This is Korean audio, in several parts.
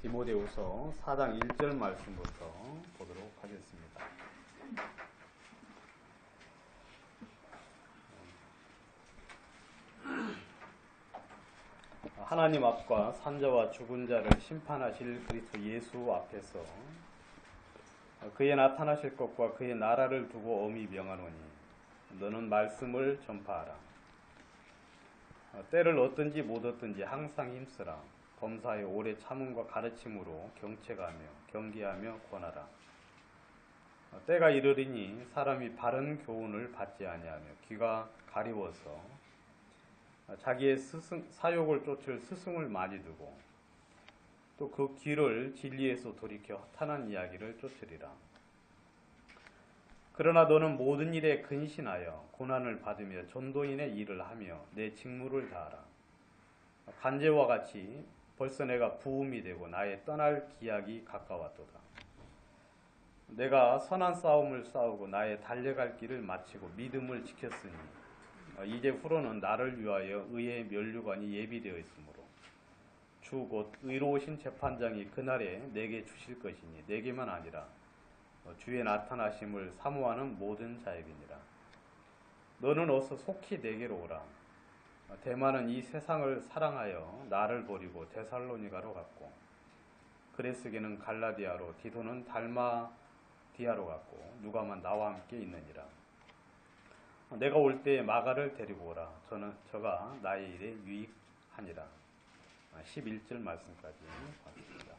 디모데후서 4장 1절 말씀부터 보도록 하겠습니다. 하나님 앞과 산자와 죽은 자를 심판하실 그리스도 예수 앞에서 그의 나타나실 것과 그의 나라를 두고 엄히 명하노니 너는 말씀을 전파하라. 때를 얻든지 못 얻든지 항상 힘쓰라. 범사에 오래 참음과 가르침으로 경책하며 경계하며 권하라. 때가 이르리니 사람이 바른 교훈을 받지 아니하며 귀가 가리워서 자기의 사욕을 쫓을 스승을 많이 두고 또 그 귀를 진리에서 돌이켜 허탄한 이야기를 쫓으리라. 그러나 너는 모든 일에 근신하여 고난을 받으며 전도인의 일을 하며 내 직무를 다하라. 간제와 같이 벌써 내가 부음이 되고 나의 떠날 기약이 가까웠도다. 내가 선한 싸움을 싸우고 나의 달려갈 길을 마치고 믿음을 지켰으니 이제 후로는 나를 위하여 의의 면류관이 예비되어 있으므로 주 곧 의로우신 재판장이 그날에 내게 주실 것이니 내게만 아니라 주의 나타나심을 사모하는 모든 자에게니라. 너는 어서 속히 내게로 오라. 데마는 이 세상을 사랑하여 나를 버리고 데살로니가로 갔고 그레스게는 갈라디아로 디도는 달마디아로 갔고 누가만 나와 함께 있느니라. 내가 올 때에 마가를 데리고 오라. 저가 나의 일에 유익하니라. 11절 말씀까지 봤습니다.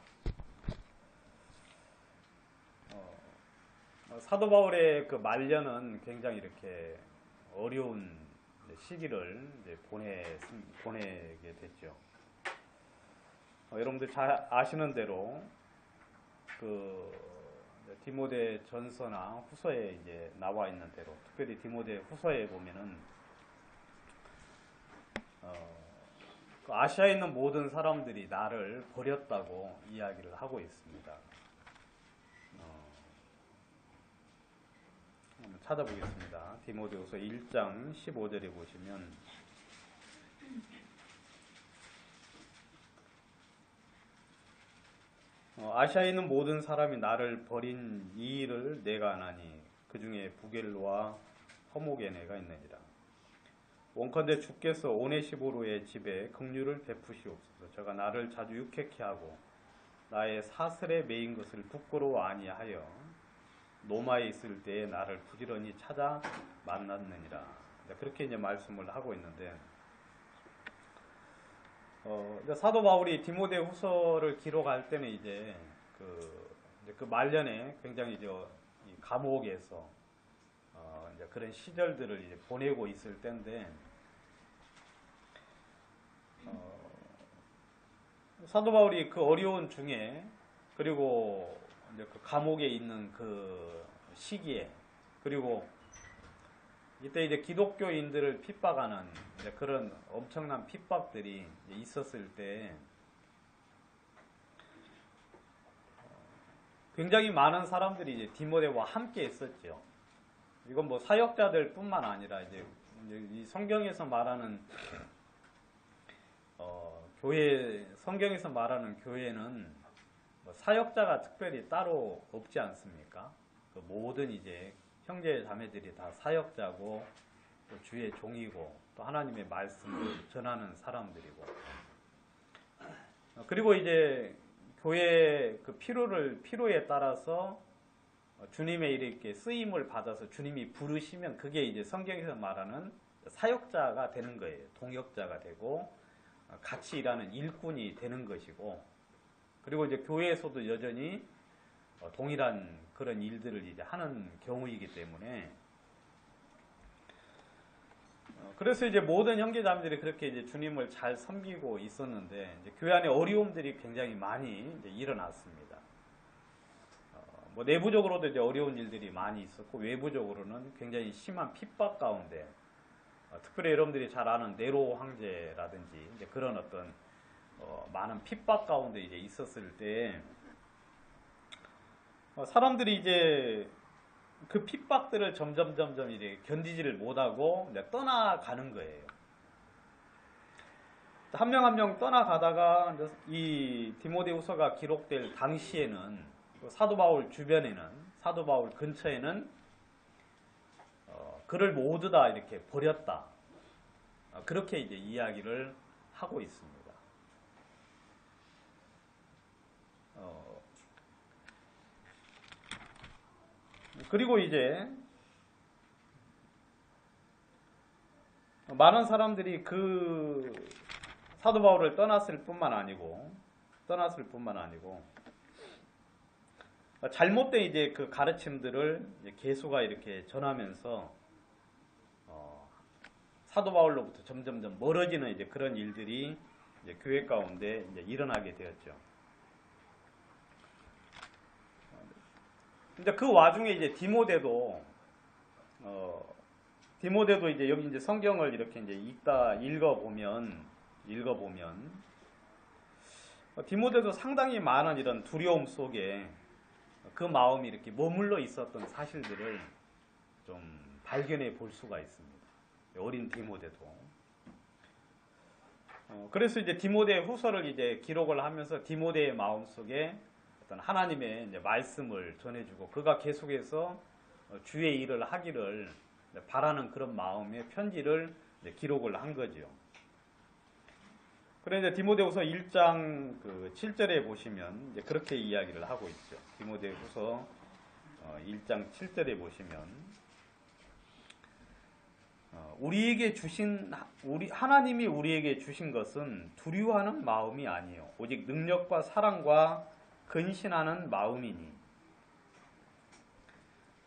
사도 바울의 그 말년은 굉장히 이렇게 어려운 시기를 이제 보내게 됐죠. 여러분들 잘 아시는 대로 그 디모데 전서나 후서에 이제 나와 있는 대로, 특별히 디모데 후서에 보면은 그 아시아에 있는 모든 사람들이 나를 버렸다고 이야기를 하고 있습니다. 한번 찾아보겠습니다. 디모데후서 1장 15절에 보시면 아시아에 있는 모든 사람이 나를 버린 이 일을 내가 아나니 그 중에 부겔로와 허모게네가 있느니라. 원컨대 주께서 오네시보로의 집에 긍휼을 베푸시옵소서. 저가 나를 자주 유쾌케 하고 나의 사슬에 매인 것을 부끄러워 아니하여 노마에 있을 때에 나를 부지런히 찾아 만났느니라. 그렇게 이제 말씀을 하고 있는데, 사도 바울이 디모데 후서를 기록할 때는 이제 그 말년에 굉장히 이제 감옥에서 이제 그런 시절들을 이제 보내고 있을 때인데, 사도 바울이 그 어려운 중에 그리고 이제 그 감옥에 있는 그 시기에 그리고 이때 이제 기독교인들을 핍박하는 이제 그런 엄청난 핍박들이 있었을 때 굉장히 많은 사람들이 이제 디모데와 함께 있었죠. 이건 뭐 사역자들 뿐만 아니라 이제 이 성경에서 말하는 성경에서 말하는 교회는 뭐 사역자가 특별히 따로 없지 않습니까? 그 모든 이제 형제 자매들이 다 사역자고 또 주의 종이고 또 하나님의 말씀을 전하는 사람들이고, 그리고 이제 교회의 그 필요에 따라서 주님의 이렇게 쓰임을 받아서 주님이 부르시면 그게 이제 성경에서 말하는 사역자가 되는 거예요. 동역자가 되고 같이 일하는 일꾼이 되는 것이고, 그리고 이제 교회에서도 여전히 동일한 그런 일들을 이제 하는 경우이기 때문에, 그래서 이제 모든 형제자매들이 그렇게 이제 주님을 잘 섬기고 있었는데, 이제 교회 안에 어려움들이 굉장히 많이 이제 일어났습니다. 뭐 내부적으로도 이제 어려운 일들이 많이 있었고, 외부적으로는 굉장히 심한 핍박 가운데, 특별히 여러분들이 잘 아는 네로 황제라든지 이제 그런 어떤 많은 핍박 가운데 이제 있었을 때, 사람들이 이제 그 핍박들을 점점 이제 견디지를 못하고 이제 떠나가는 거예요. 한 명 한 명 떠나가다가 이 디모데후서가 기록될 당시에는 사도 바울 주변에는 사도 바울 근처에는 그를 모두 다 이렇게 버렸다. 그렇게 이제 이야기를 하고 있습니다. 그리고 이제 많은 사람들이 그 사도 바울을 떠났을 뿐만 아니고 잘못된 이제 그 가르침들을 이제 개수가 이렇게 전하면서 사도 바울로부터 점점점 멀어지는 이제 그런 일들이 이제 교회 가운데 이제 일어나게 되었죠. 근데 그 와중에 이제 디모데도 이제 여기 이제 성경을 이렇게 이제 읽어보면 디모데도 상당히 많은 이런 두려움 속에 그 마음이 이렇게 머물러 있었던 사실들을 좀 발견해 볼 수가 있습니다. 어린 디모데도. 그래서 이제 디모데 후서를 이제 기록을 하면서 디모데의 마음 속에 어떤 하나님의 이제 말씀을 전해주고 그가 계속해서 주의 일을 하기를 바라는 그런 마음의 편지를 기록을 한 거죠. 그런데 디모데후서 1장 7절에 보시면 이제 그렇게 이야기를 하고 있죠. 디모데후서 1장 7절에 보시면 하나님이 우리에게 주신 것은 두려워하는 마음이 아니요 오직 능력과 사랑과 근신하는 마음이니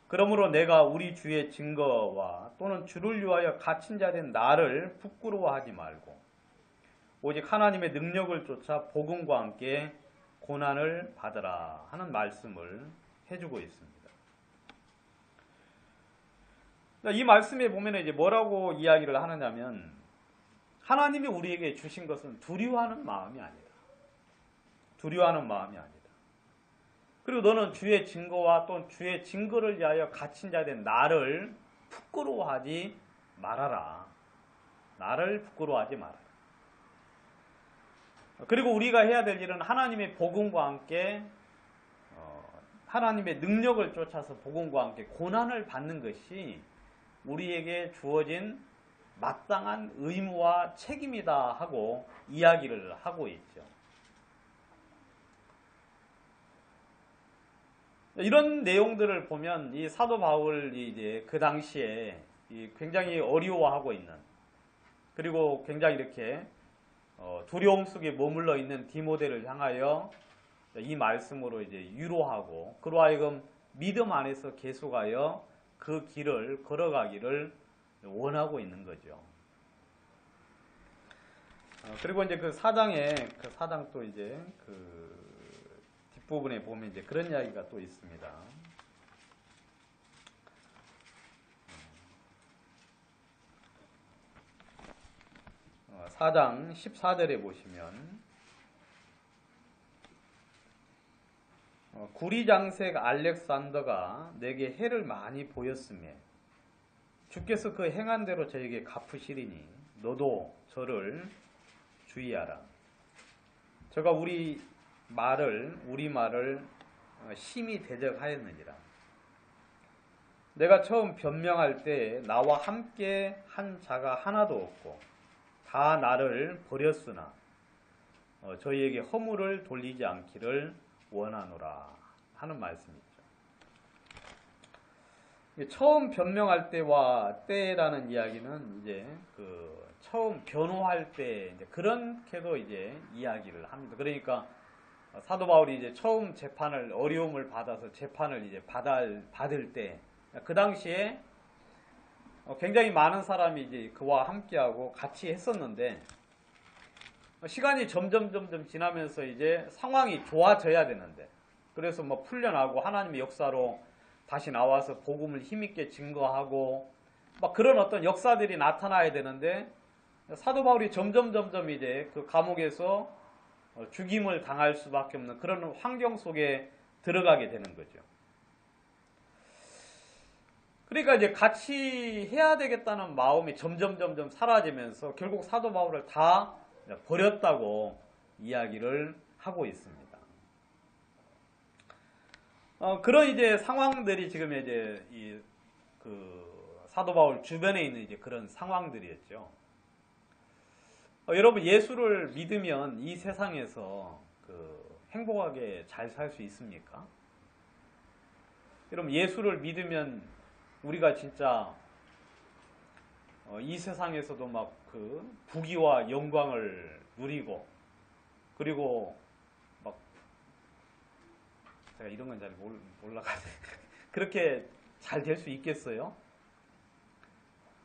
그러므로 내가 우리 주의 증거와 또는 주를 위하여 갇힌 자 된 나를 부끄러워하지 말고 오직 하나님의 능력을 쫓아 복음과 함께 고난을 받으라 하는 말씀을 해주고 있습니다. 이 말씀에 보면 이제 뭐라고 이야기를 하느냐면 하나님이 우리에게 주신 것은 두려워하는 마음이 아니다. 두려워하는 마음이 아니다. 그리고 너는 주의 증거와 또 주의 증거를 위하여 갇힌 자 된 나를 부끄러워하지 말아라. 나를 부끄러워하지 말아라. 그리고 우리가 해야 될 일은 하나님의 복음과 함께 하나님의 능력을 쫓아서 복음과 함께 고난을 받는 것이 우리에게 주어진 마땅한 의무와 책임이다 하고 이야기를 하고 있죠. 이런 내용들을 보면 이 사도 바울이 이제 그 당시에 굉장히 어려워하고 있는 그리고 굉장히 이렇게 두려움 속에 머물러 있는 디모데를 향하여 이 말씀으로 이제 위로하고 그로 하여금 믿음 안에서 계속하여 그 길을 걸어가기를 원하고 있는 거죠. 그리고 이제 그 사장 또 이제 그 뒷부분에 보면 이제 그런 이야기가 또 있습니다. 4장 14절에 보시면 구리장색 알렉산더가 내게 해를 많이 보였으며 주께서 그 행한 대로 저에게 갚으시리니 너도 저를 주의하라. 저가 우리 말을 심히 대적하였느니라. 내가 처음 변명할 때 나와 함께 한 자가 하나도 없고 다 나를 버렸으나 저희에게 허물을 돌리지 않기를 원하노라 하는 말씀이죠. 처음 변명할 때와 때라는 이야기는 이제 그 처음 변호할 때 이제 그렇게도 이제 이야기를 합니다. 그러니까 사도 바울이 이제 처음 어려움을 받아서 재판을 이제 받을 때 그 당시에 굉장히 많은 사람이 이제 그와 함께하고 같이 했었는데 시간이 점점 지나면서 이제 상황이 좋아져야 되는데 그래서 뭐 풀려나고 하나님의 역사로 다시 나와서 복음을 힘있게 증거하고 막 그런 어떤 역사들이 나타나야 되는데 사도 바울이 점점 이제 그 감옥에서 죽임을 당할 수밖에 없는 그런 환경 속에 들어가게 되는 거죠. 그러니까 이제 같이 해야 되겠다는 마음이 점점 사라지면서 결국 사도 바울을 다 버렸다고 이야기를 하고 있습니다. 그런 이제 상황들이 지금 이제 사도 바울 주변에 있는 이제 그런 상황들이었죠. 여러분, 예수를 믿으면 이 세상에서 행복하게 잘 살 수 있습니까? 여러분, 예수를 믿으면 우리가 진짜 이 세상에서도 막 부귀와 영광을 누리고, 그리고 막 제가 이런 건 잘 몰라가지고 그렇게 잘 될 수 있겠어요?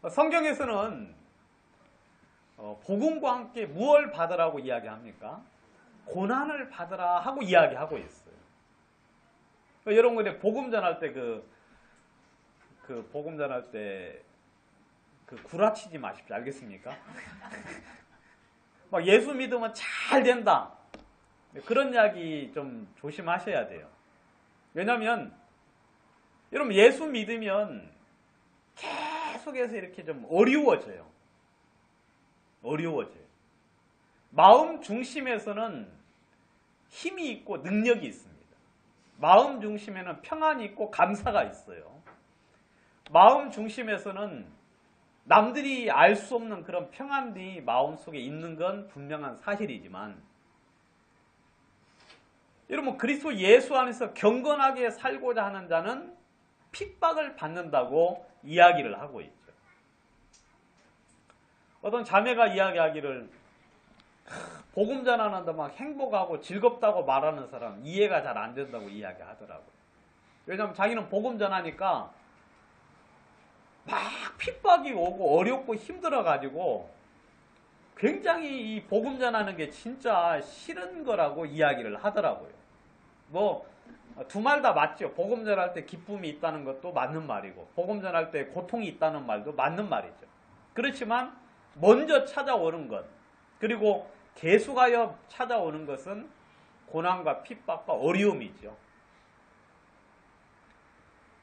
성경에서는 복음과 함께 무엇을 받으라고 이야기합니까? 고난을 받으라 하고 이야기하고 있어요. 여러분, 근데 복음 전할 때 복음 전할 때 구라치지 마십시오. 알겠습니까? 막 예수 믿으면 잘 된다. 그런 이야기 좀 조심하셔야 돼요. 왜냐면 여러분, 예수 믿으면 계속해서 이렇게 좀 어려워져요. 마음 중심에서는 힘이 있고 능력이 있습니다. 마음 중심에는 평안이 있고 감사가 있어요. 마음 중심에서는 남들이 알 수 없는 그런 평안이 마음속에 있는 건 분명한 사실이지만, 여러분, 그리스도 예수 안에서 경건하게 살고자 하는 자는 핍박을 받는다고 이야기를 하고 있죠. 어떤 자매가 이야기하기를, 복음 전하는데 막 행복하고 즐겁다고 말하는 사람 이해가 잘 안 된다고 이야기하더라고요. 왜냐하면 자기는 복음 전하니까 막 핍박이 오고 어렵고 힘들어가지고 굉장히 이 복음 전하는 게 진짜 싫은 거라고 이야기를 하더라고요. 두 말 다 맞죠. 복음 전할 때 기쁨이 있다는 것도 맞는 말이고, 복음 전할 때 고통이 있다는 말도 맞는 말이죠. 그렇지만 먼저 찾아오는 것, 그리고 계속하여 찾아오는 것은 고난과 핍박과 어려움이죠.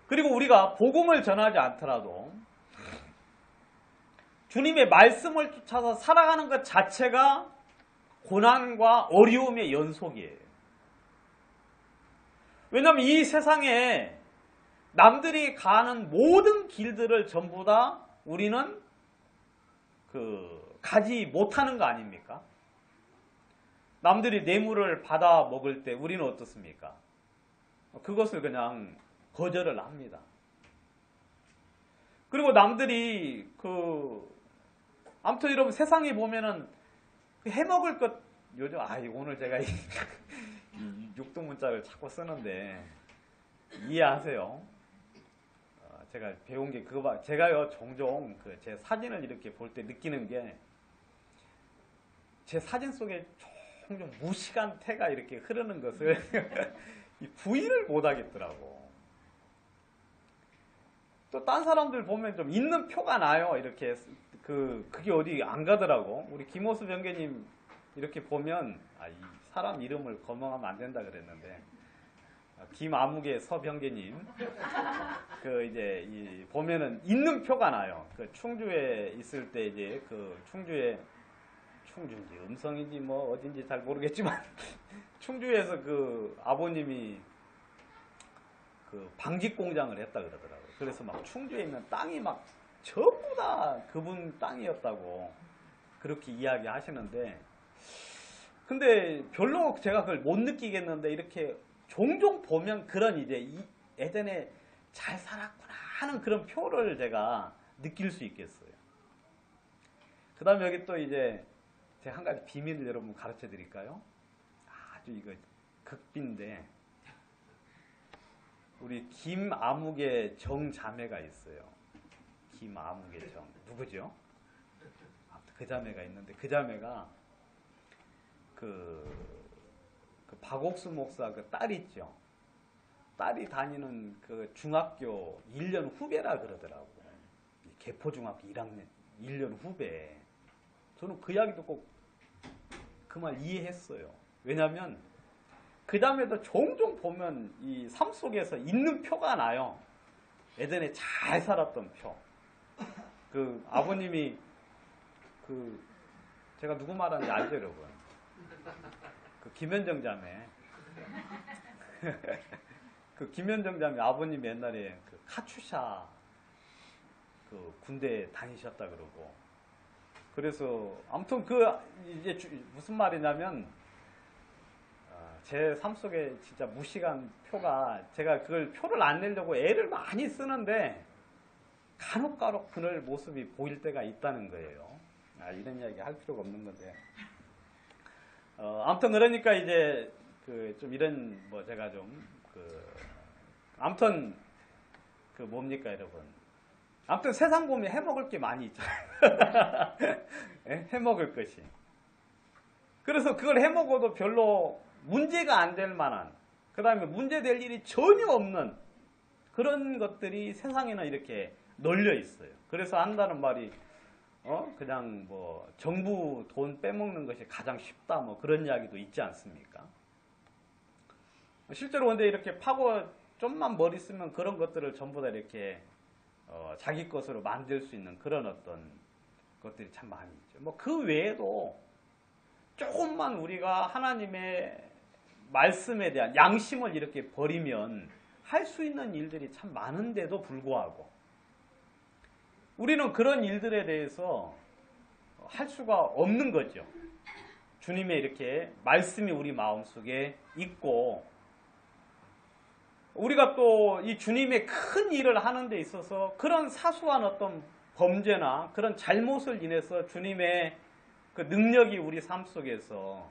그리고 우리가 복음을 전하지 않더라도 주님의 말씀을 쫓아서 살아가는 것 자체가 고난과 어려움의 연속이에요. 왜냐하면 이 세상에 남들이 가는 모든 길들을 전부 다 우리는 가지 못하는 거 아닙니까? 남들이 뇌물을 받아 먹을 때 우리는 어떻습니까? 그것을 그냥 거절을 합니다. 그리고 남들이 아무튼 여러분, 세상에 보면은 해먹을 것, 요즘 오늘 제가 이 육두문자를 자꾸 쓰는데 이해하세요? 제가 배운 게 제가요 종종 제 사진을 이렇게 볼 때 느끼는 게, 제 사진 속에 종종 무식한 태가 이렇게 흐르는 것을 부인을 못 하겠더라고. 또 딴 사람들 보면 좀 있는 표가 나요. 이렇게 그게 어디 안 가더라고. 우리 김호수 변계님 이렇게 보면 이 사람 이름을 거명하면 안 된다 그랬는데, 김아무개 서병계님 이제 보면은 있는 표가 나요. 충주에 있을 때 이제 충주인지 음성인지 뭐 어딘지 잘 모르겠지만 충주에서 아버님이 방직 공장을 했다 그러더라고요. 그래서 막 충주에 있는 땅이 막 전부 다 그분 땅이었다고 그렇게 이야기하시는데, 근데 별로 제가 그걸 못 느끼겠는데, 이렇게 종종 보면 그런 이제 예전에 잘 살았구나 하는 그런 표를 제가 느낄 수 있겠어요. 그 다음에 여기 또 이제 제가 한 가지 비밀을 여러분 가르쳐 드릴까요? 아주 이거 극비인데, 우리 김아무개 정자매가 있어요. 김아무개 정. 누구죠? 그 자매가 있는데, 그 자매가 박옥수 목사 딸 있죠. 딸이 다니는 중학교 1년 후배라 그러더라고요. 개포중학교 1학년 1년 후배. 저는 그 이야기 듣고 그 말 이해했어요. 왜냐하면 그 다음에도 종종 보면 이 삶 속에서 있는 표가 나요. 예전에 잘 살았던 표. 아버님이 제가 누구 말하는지 알죠, 여러분? 그 김현정 자매. 그 김현정 자매 아버님 옛날에 그 카츄샤 그 군대 다니셨다 그러고. 그래서 아무튼 그 이제 무슨 말이냐면 제 삶 속에 진짜 무시간 표가 제가 그걸 표를 안 내려고 애를 많이 쓰는데 간혹 그럴 모습이 보일 때가 있다는 거예요. 이런 이야기 할 필요가 없는 건데. 아무튼 그러니까 이제 그 좀 이런 뭐 제가 좀 아무튼 그 뭡니까 여러분. 아무튼 세상 보면 해먹을 게 많이 있잖아요. 예? 해먹을 것이. 그래서 그걸 해먹어도 별로 문제가 안 될 만한, 그 다음에 문제될 일이 전혀 없는 그런 것들이 세상에는 이렇게 널려 있어요. 그래서 한다는 말이 그냥 뭐 정부 돈 빼먹는 것이 가장 쉽다 뭐 그런 이야기도 있지 않습니까? 실제로 근데 이렇게 파고 좀만 머리 쓰면 그런 것들을 전부 다 이렇게 자기 것으로 만들 수 있는 그런 어떤 것들이 참 많이 있죠. 뭐 그 외에도 조금만 우리가 하나님의 말씀에 대한 양심을 이렇게 버리면 할 수 있는 일들이 참 많은데도 불구하고 우리는 그런 일들에 대해서 할 수가 없는 거죠. 주님의 이렇게 말씀이 우리 마음속에 있고 우리가 또 이 주님의 큰 일을 하는 데 있어서 그런 사소한 어떤 범죄나 그런 잘못을 인해서 주님의 그 능력이 우리 삶 속에서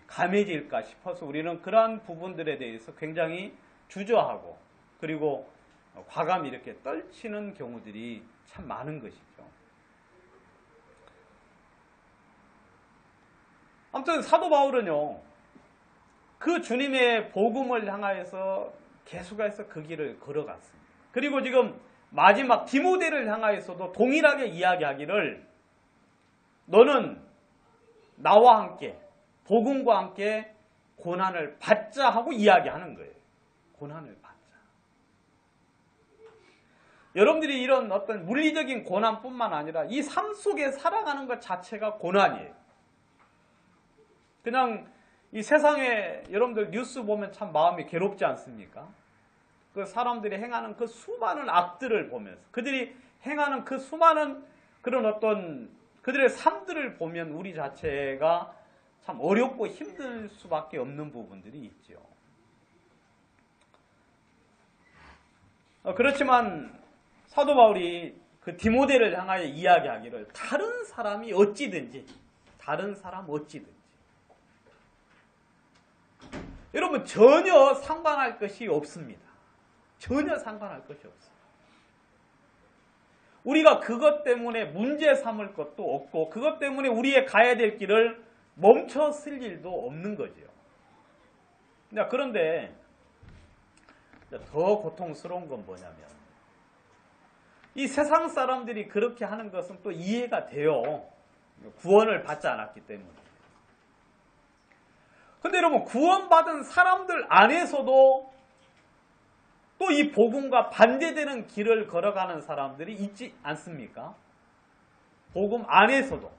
감해질까 싶어서 우리는 그러한 부분들에 대해서 굉장히 주저하고 그리고 과감히 이렇게 떨치는 경우들이 참 많은 것이죠. 아무튼 사도 바울은요, 그 주님의 복음을 향하여서 계속해서 그 길을 걸어갔습니다. 그리고 지금 마지막 디모데를 향하여서도 동일하게 이야기하기를 너는 나와 함께 복음과 함께 고난을 받자 하고 이야기하는 거예요. 고난을 받자. 여러분들이 이런 어떤 물리적인 고난뿐만 아니라 이 삶 속에 살아가는 것 자체가 고난이에요. 그냥 이 세상에 여러분들 뉴스 보면 참 마음이 괴롭지 않습니까? 그 사람들이 행하는 그 수많은 악들을 보면서 그들이 행하는 그 수많은 그런 어떤 그들의 삶들을 보면 우리 자체가 참 어렵고 힘들 수밖에 없는 부분들이 있죠. 그렇지만 사도 바울이 그 디모데를 향하여 이야기하기를 다른 사람이 어찌든지 다른 사람 어찌든지 여러분 전혀 상관할 것이 없습니다. 전혀 상관할 것이 없습니다. 우리가 그것 때문에 문제 삼을 것도 없고 그것 때문에 우리의 가야 될 길을 멈춰 쓸 일도 없는 거죠. 그런데 더 고통스러운 건 뭐냐면 이 세상 사람들이 그렇게 하는 것은 또 이해가 돼요. 구원을 받지 않았기 때문에. 근데 여러분 구원받은 사람들 안에서도 또 이 복음과 반대되는 길을 걸어가는 사람들이 있지 않습니까? 복음 안에서도.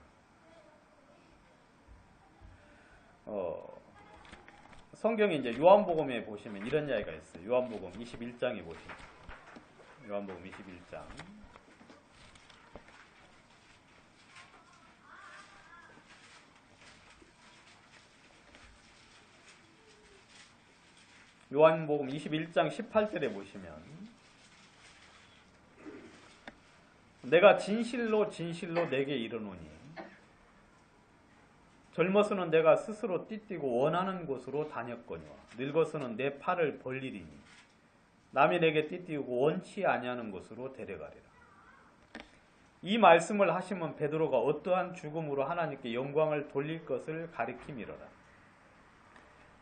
성경에 이제 요한복음에 보시면 이런 이야기가 있어요. 요한복음 21장에 보시면. 요한복음 21장. 요한복음 21장 18절에 보시면 내가 진실로 진실로 내게 이르노니 젊어서는 내가 스스로 띠뛰고 원하는 곳으로 다녔거니와 늙어서는 내 팔을 벌리리니 남이 내게 띠뛰고 원치 아니하는 곳으로 데려가리라. 이 말씀을 하시면 베드로가 어떠한 죽음으로 하나님께 영광을 돌릴 것을 가리킴이로라.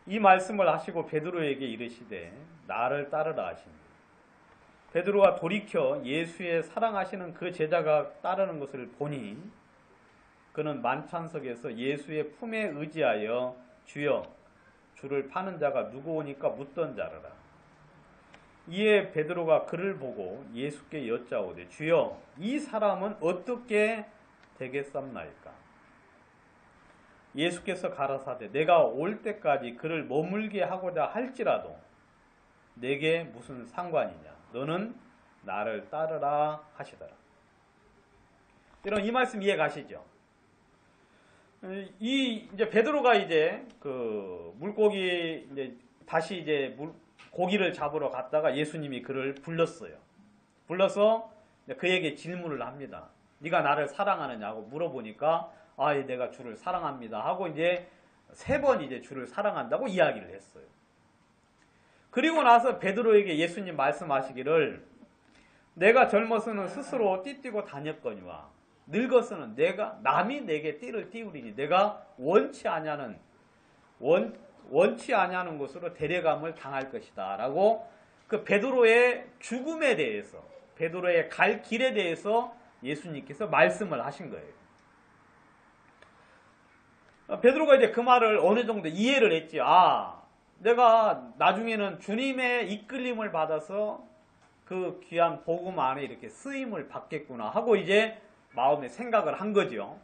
이 말씀을 하시고 베드로에게 이르시되 나를 따르라 하시니 베드로가 돌이켜 예수의 사랑하시는 그 제자가 따르는 것을 보니 그는 만찬석에서 예수의 품에 의지하여 주여 주를 파는 자가 누구 오니까 묻던 자르라. 이에 베드로가 그를 보고 예수께 여짜오되 주여 이 사람은 어떻게 되겠삼나이까. 예수께서 가라사대 내가 올 때까지 그를 머물게 하고자 할지라도 내게 무슨 상관이냐. 너는 나를 따르라 하시더라. 여러분 이 말씀 이해 가시죠? 이제 베드로가 이제 그 물고기 이제 다시 이제 고기를 잡으러 갔다가 예수님이 그를 불렀어요. 불러서 그에게 질문을 합니다. 네가 나를 사랑하느냐고 물어보니까 내가 주를 사랑합니다 하고 이제 3번 이제 주를 사랑한다고 이야기를 했어요. 그리고 나서 베드로에게 예수님 말씀하시기를 내가 젊어서는 스스로 띠뛰고 다녔거니와 늙어서는 남이 내게 띠를 띠우리니 내가 원치 아니하는 것으로 데려감을 당할 것이다 라고 그 베드로의 죽음에 대해서 베드로의 갈 길에 대해서 예수님께서 말씀을 하신 거예요. 베드로가 이제 그 말을 어느 정도 이해를 했지. 내가 나중에는 주님의 이끌림을 받아서 그 귀한 복음 안에 이렇게 쓰임을 받겠구나 하고 이제 마음에 생각을 한 거죠.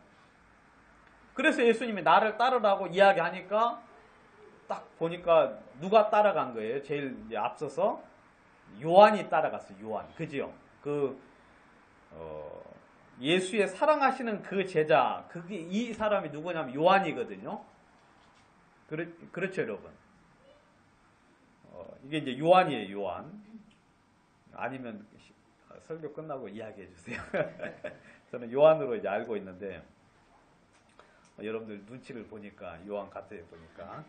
그래서 예수님이 나를 따르라고 이야기하니까 딱 보니까 누가 따라간 거예요? 제일 이제 앞서서 요한이 따라갔어요. 요한. 그죠? 예수의 사랑하시는 그 제자, 이 사람이 누구냐면 요한이거든요. 그렇죠, 여러분? 이게 이제 요한이에요, 요한. 아니면 설교 끝나고 이야기해 주세요. 저는 요한으로 이제 알고 있는데, 여러분들 눈치를 보니까 요한 같아요, 보니까.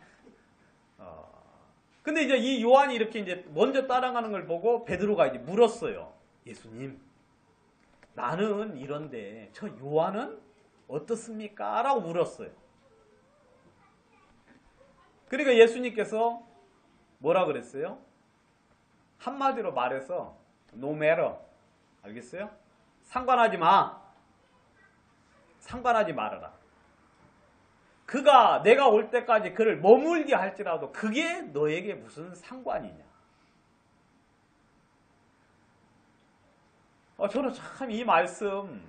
근데 이제 이 요한이 이렇게 이제 먼저 따라가는 걸 보고 베드로가 이제 물었어요. 예수님, 나는 이런데 저 요한은 어떻습니까? 라고 물었어요. 그러니까 예수님께서 뭐라 그랬어요? 한마디로 말해서 no matter. 알겠어요? 상관하지 마. 상관하지 말아라. 그가 내가 올 때까지 그를 머물게 할지라도 그게 너에게 무슨 상관이냐. 저는 참 이 말씀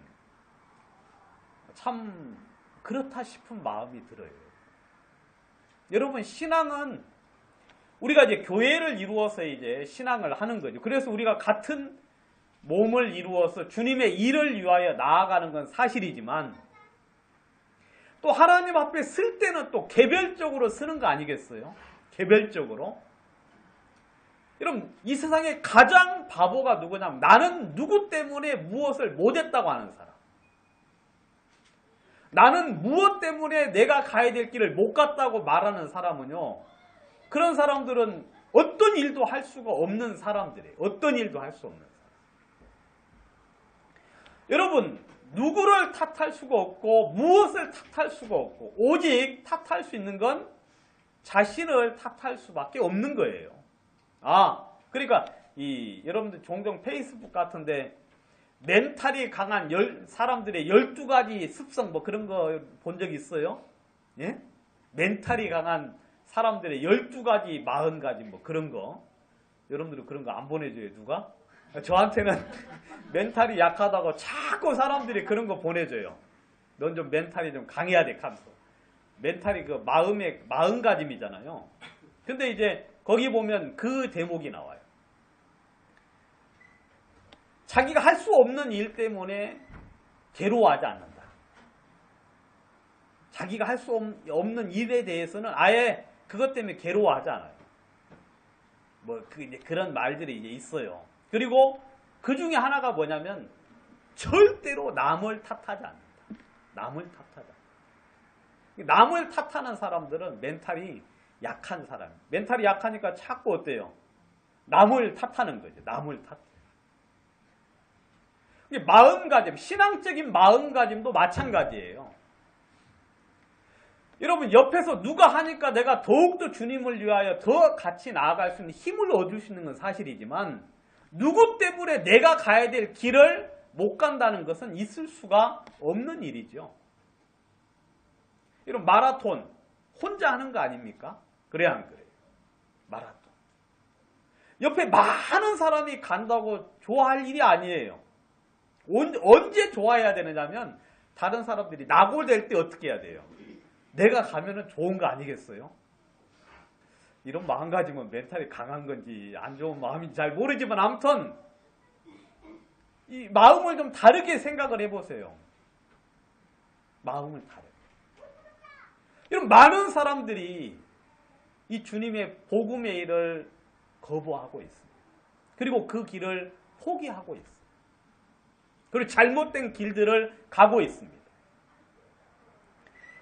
참 그렇다 싶은 마음이 들어요. 여러분 신앙은 우리가 이제 교회를 이루어서 이제 신앙을 하는 거죠. 그래서 우리가 같은 몸을 이루어서 주님의 일을 위하여 나아가는 건 사실이지만 또 하나님 앞에 쓸 때는 또 개별적으로 쓰는 거 아니겠어요? 개별적으로. 여러분 이 세상에 가장 바보가 누구냐면 나는 누구 때문에 무엇을 못했다고 하는 사람. 나는 무엇 때문에 내가 가야 될 길을 못 갔다고 말하는 사람은요. 그런 사람들은 어떤 일도 할 수가 없는 사람들이에요. 어떤 일도 할 수 없는 사람. 여러분 누구를 탓할 수가 없고 무엇을 탓할 수가 없고 오직 탓할 수 있는 건 자신을 탓할 수밖에 없는 거예요. 그러니까 여러분들 종종 페이스북 같은데 멘탈이 강한 사람들의 12가지 습성 뭐 그런 거 본 적 있어요? 예? 멘탈이 강한 사람들의 12가지, 40가지 뭐 그런 거. 여러분들은 그런 거 안 보내줘요, 누가? 저한테는 멘탈이 약하다고 자꾸 사람들이 그런 거 보내줘요. 넌 좀 멘탈이 좀 강해야 돼, 하면서. 멘탈이 그 마음의 40가짐이잖아요. 근데 이제 거기 보면 그 대목이 나와요. 자기가 할 수 없는 일 때문에 괴로워하지 않는다. 자기가 할 수 없는 일에 대해서는 아예 그것 때문에 괴로워하지 않아요. 이제 그런 말들이 이제 있어요. 그리고 그 중에 하나가 뭐냐면 절대로 남을 탓하지 않는다. 남을 탓하지 않는다. 남을 탓하는 사람들은 멘탈이 약한 사람이에요. 멘탈이 약하니까 자꾸 어때요? 남을 탓하는 거죠. 남을 탓. 마음가짐, 신앙적인 마음가짐도 마찬가지예요. 여러분 옆에서 누가 하니까 내가 더욱더 주님을 위하여 더 같이 나아갈 수 있는 힘을 얻을 수 있는 건 사실이지만 누구 때문에 내가 가야 될 길을 못 간다는 것은 있을 수가 없는 일이죠. 이런 마라톤 혼자 하는 거 아닙니까? 그래야 안 그래요? 마라톤. 옆에 많은 사람이 간다고 좋아할 일이 아니에요. 언제 좋아해야 되느냐면 다른 사람들이 낙오될 때 어떻게 해야 돼요? 내가 가면은 좋은 거 아니겠어요? 이런 마음가짐은 멘탈이 강한 건지 안 좋은 마음인지 잘 모르지만 아무튼 이 마음을 좀 다르게 생각을 해보세요. 마음을 다르게. 이런 많은 사람들이 이 주님의 복음의 일을 거부하고 있습니다. 그리고 그 길을 포기하고 있습니다. 그리고 잘못된 길들을 가고 있습니다.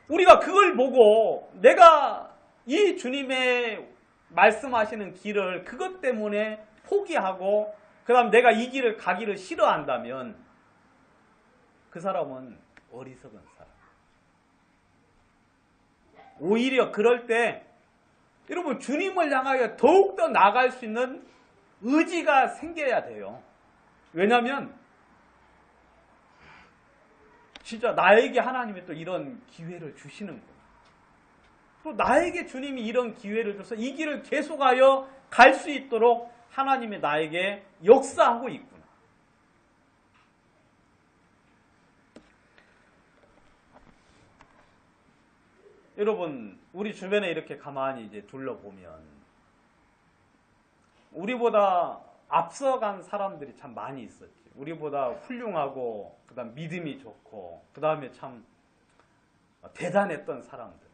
우리가 그걸 보고 내가 이 주님의 말씀하시는 길을 그것 때문에 포기하고 그 다음 내가 이 길을 가기를 싫어한다면 그 사람은 어리석은 사람. 오히려 그럴 때 여러분 주님을 향하여 더욱더 나아갈 수 있는 의지가 생겨야 돼요. 왜냐하면 진짜 나에게 하나님이 또 이런 기회를 주시는구나. 또 나에게 주님이 이런 기회를 줘서 이 길을 계속하여 갈 수 있도록 하나님이 나에게 역사하고 있구나. 여러분, 우리 주변에 이렇게 가만히 이제 둘러보면 우리보다 앞서간 사람들이 참 많이 있었지. 우리보다 훌륭하고 그다음 믿음이 좋고 그다음에 참 대단했던 사람들.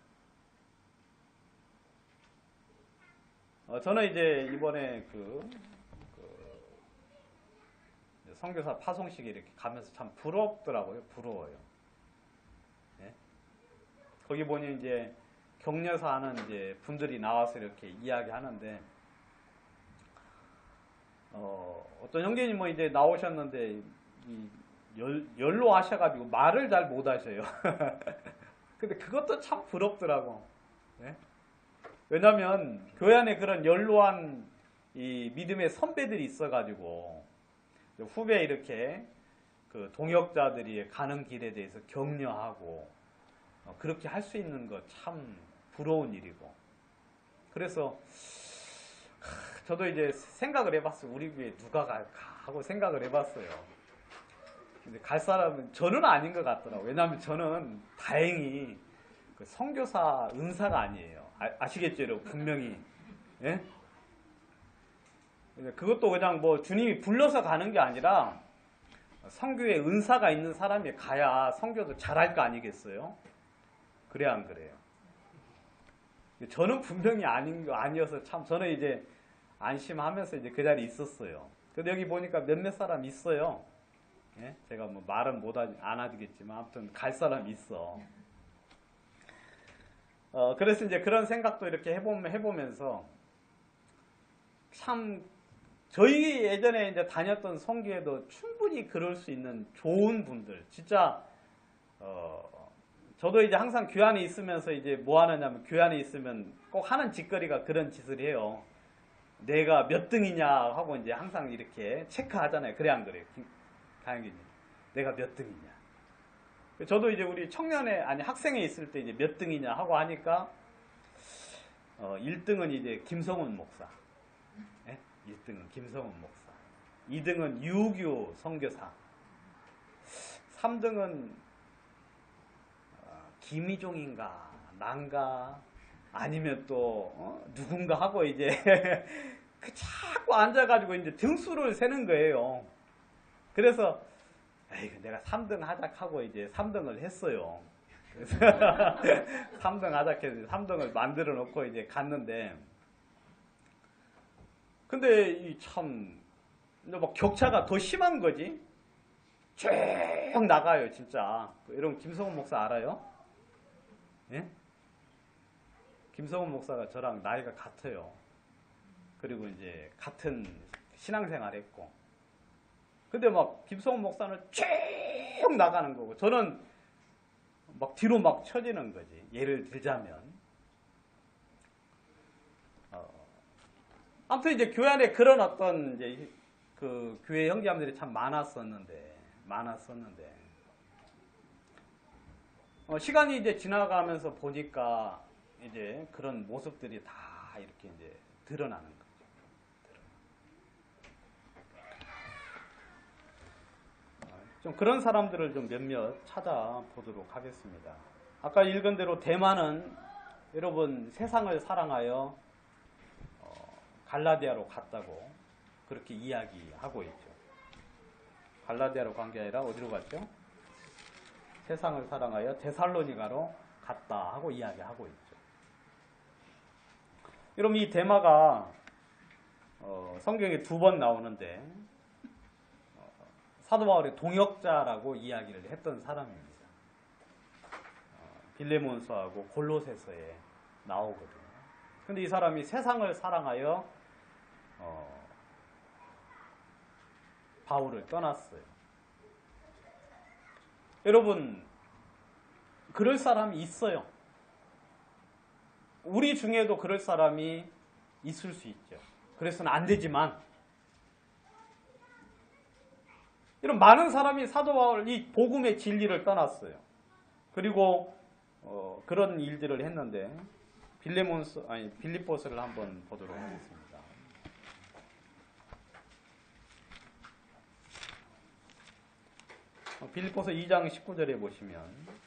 저는 이제 이번에 선교사 파송식에 이렇게 가면서 참 부럽더라고요. 부러워요. 네? 거기 보니 이제 격려사 하는 이제 분들이 나와서 이렇게 이야기하는데, 어떤 형제님 뭐 이제 나오셨는데, 연로하셔가지고 말을 잘 못하셔요. 근데 그것도 참 부럽더라고. 네? 왜냐면 교회 안에 그런 연로한 이 믿음의 선배들이 있어가지고 후배 이렇게 그 동역자들이 가는 길에 대해서 격려하고 그렇게 할 수 있는 거 참 부러운 일이고. 그래서 저도 이제 생각을 해봤어요. 우리 교회에 누가 갈까 하고 생각을 해봤어요. 근데 갈 사람은 저는 아닌 것 같더라고요. 왜냐하면 저는 다행히 그 선교사 은사가 아니에요. 아시겠죠, 여러분? 분명히. 예? 그것도 그냥 뭐 주님이 불러서 가는 게 아니라 선교에 은사가 있는 사람이 가야 선교도 잘할 거 아니겠어요? 그래야 안 그래요? 저는 분명히 아니어서 참 저는 이제 안심하면서 이제 그 자리에 있었어요. 근데 여기 보니까 몇몇 사람 있어요. 예? 제가 뭐 말은 안 하겠지만 아무튼 갈 사람 있어. 그래서 이제 그런 생각도 이렇게 해보면서 참 저희 예전에 이제 다녔던 선교에도 충분히 그럴 수 있는 좋은 분들, 진짜 저도 이제 항상 교회 안에 있으면서 이제 뭐 하느냐면 교회 안에 있으면 꼭 하는 짓거리가 그런 짓을 해요. 내가 몇 등이냐 하고 이제 항상 이렇게 체크하잖아요. 그래 안 그래요? 강영기님, 내가 몇 등이냐. 저도 이제 우리 학생회 있을 때 이제 몇 등이냐 하고 하니까 1등은 이제 김성훈 목사, 네? 1등은 김성훈 목사, 2등은 유교 선교사, 3등은 김희종인가 난가 아니면 또 누군가 하고 이제 그 자꾸 앉아가지고 이제 등수를 세는 거예요. 그래서 에이, 내가 3등 하자하고 이제 3등을 했어요. 그래서 3등 하자해서 3등을 만들어 놓고 이제 갔는데, 근데 이 참 막 격차가 더 심한 거지. 쭉 나가요, 진짜. 여러분 김성훈 목사 알아요? 예? 김성훈 목사가 저랑 나이가 같아요. 그리고 이제 같은 신앙생활 했고. 근데 막 김성훈 목사는 쭉 나가는 거고 저는 막 뒤로 막 쳐지는 거지. 예를 들자면 아무튼 이제 교회 안에 그런 어떤 이제 그 교회 형제님들이 참 많았었는데 시간이 이제 지나가면서 보니까 이제 그런 모습들이 다 이렇게 이제 드러나는 거죠. 좀 그런 사람들을 좀 몇몇 찾아보도록 하겠습니다. 아까 읽은 대로 대만은 여러분 세상을 사랑하여 갈라디아로 갔다고 그렇게 이야기하고 있죠. 갈라디아로 간 게 아니라 어디로 갔죠? 세상을 사랑하여 데살로니가로 갔다 하고 이야기하고 있죠. 여러분 이 대마가 성경에 2번 나오는데 사도 바울의 동역자라고 이야기를 했던 사람입니다. 빌레몬서하고 골로새서에 나오거든요. 근데 이 사람이 세상을 사랑하여 바울을 떠났어요. 여러분 그럴 사람이 있어요. 우리 중에도 그럴 사람이 있을 수 있죠. 그래서는 안 되지만 이런 많은 사람이 사도 바울 이 복음의 진리를 떠났어요. 그리고 그런 일들을 했는데 빌립보서를 한번 보도록 하겠습니다. 빌립보서 2장 19절에 보시면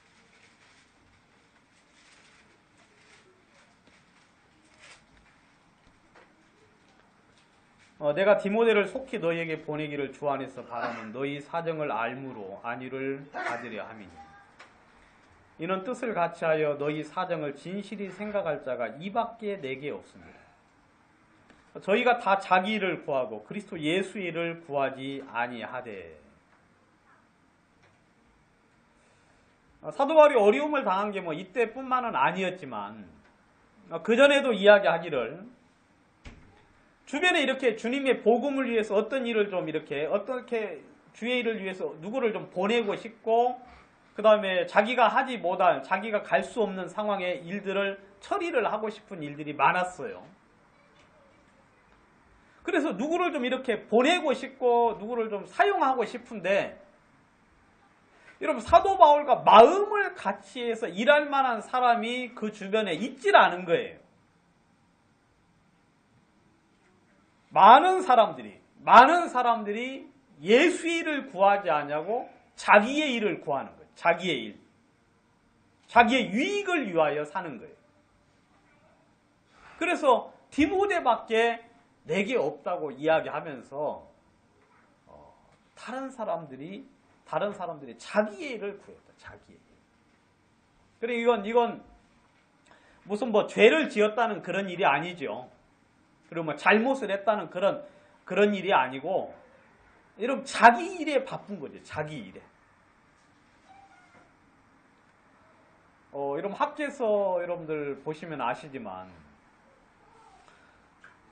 내가 디모데를 속히 너희에게 보내기를 주 안에서 바라는 너희 사정을 알므로 안위를 받으려 함이니 이는 뜻을 같이하여 너희 사정을 진실히 생각할 자가 이밖에 내게 없습니다. 저희가 다 자기 일을 구하고 그리스도 예수 일을 구하지 아니하되. 사도 바울이 어려움을 당한 게 이때뿐만은 아니었지만 그 전에도 이야기하기를 주변에 이렇게 주님의 복음을 위해서 어떤 일을 좀 이렇게 어떻게 주의 일을 위해서 누구를 좀 보내고 싶고 그 다음에 자기가 하지 못할 자기가 갈 수 없는 상황의 일들을 처리를 하고 싶은 일들이 많았어요. 그래서 누구를 좀 이렇게 보내고 싶고 누구를 좀 사용하고 싶은데 여러분 사도 바울과 마음을 같이 해서 일할 만한 사람이 그 주변에 있질 않은 거예요. 많은 사람들이 예수의 일을 구하지 않냐고 자기의 일을 구하는 거예요. 자기의 일. 자기의 유익을 위하여 사는 거예요. 그래서 디모데밖에 내게 없다고 이야기하면서 다른 사람들이 자기의 일을 구했다. 자기의 일. 그리고 이건 무슨 죄를 지었다는 그런 일이 아니죠. 그리고 잘못을 했다는 그런 일이 아니고 여러분 자기 일에 바쁜 거죠. 자기 일에. 여러분 학교에서 여러분들 보시면 아시지만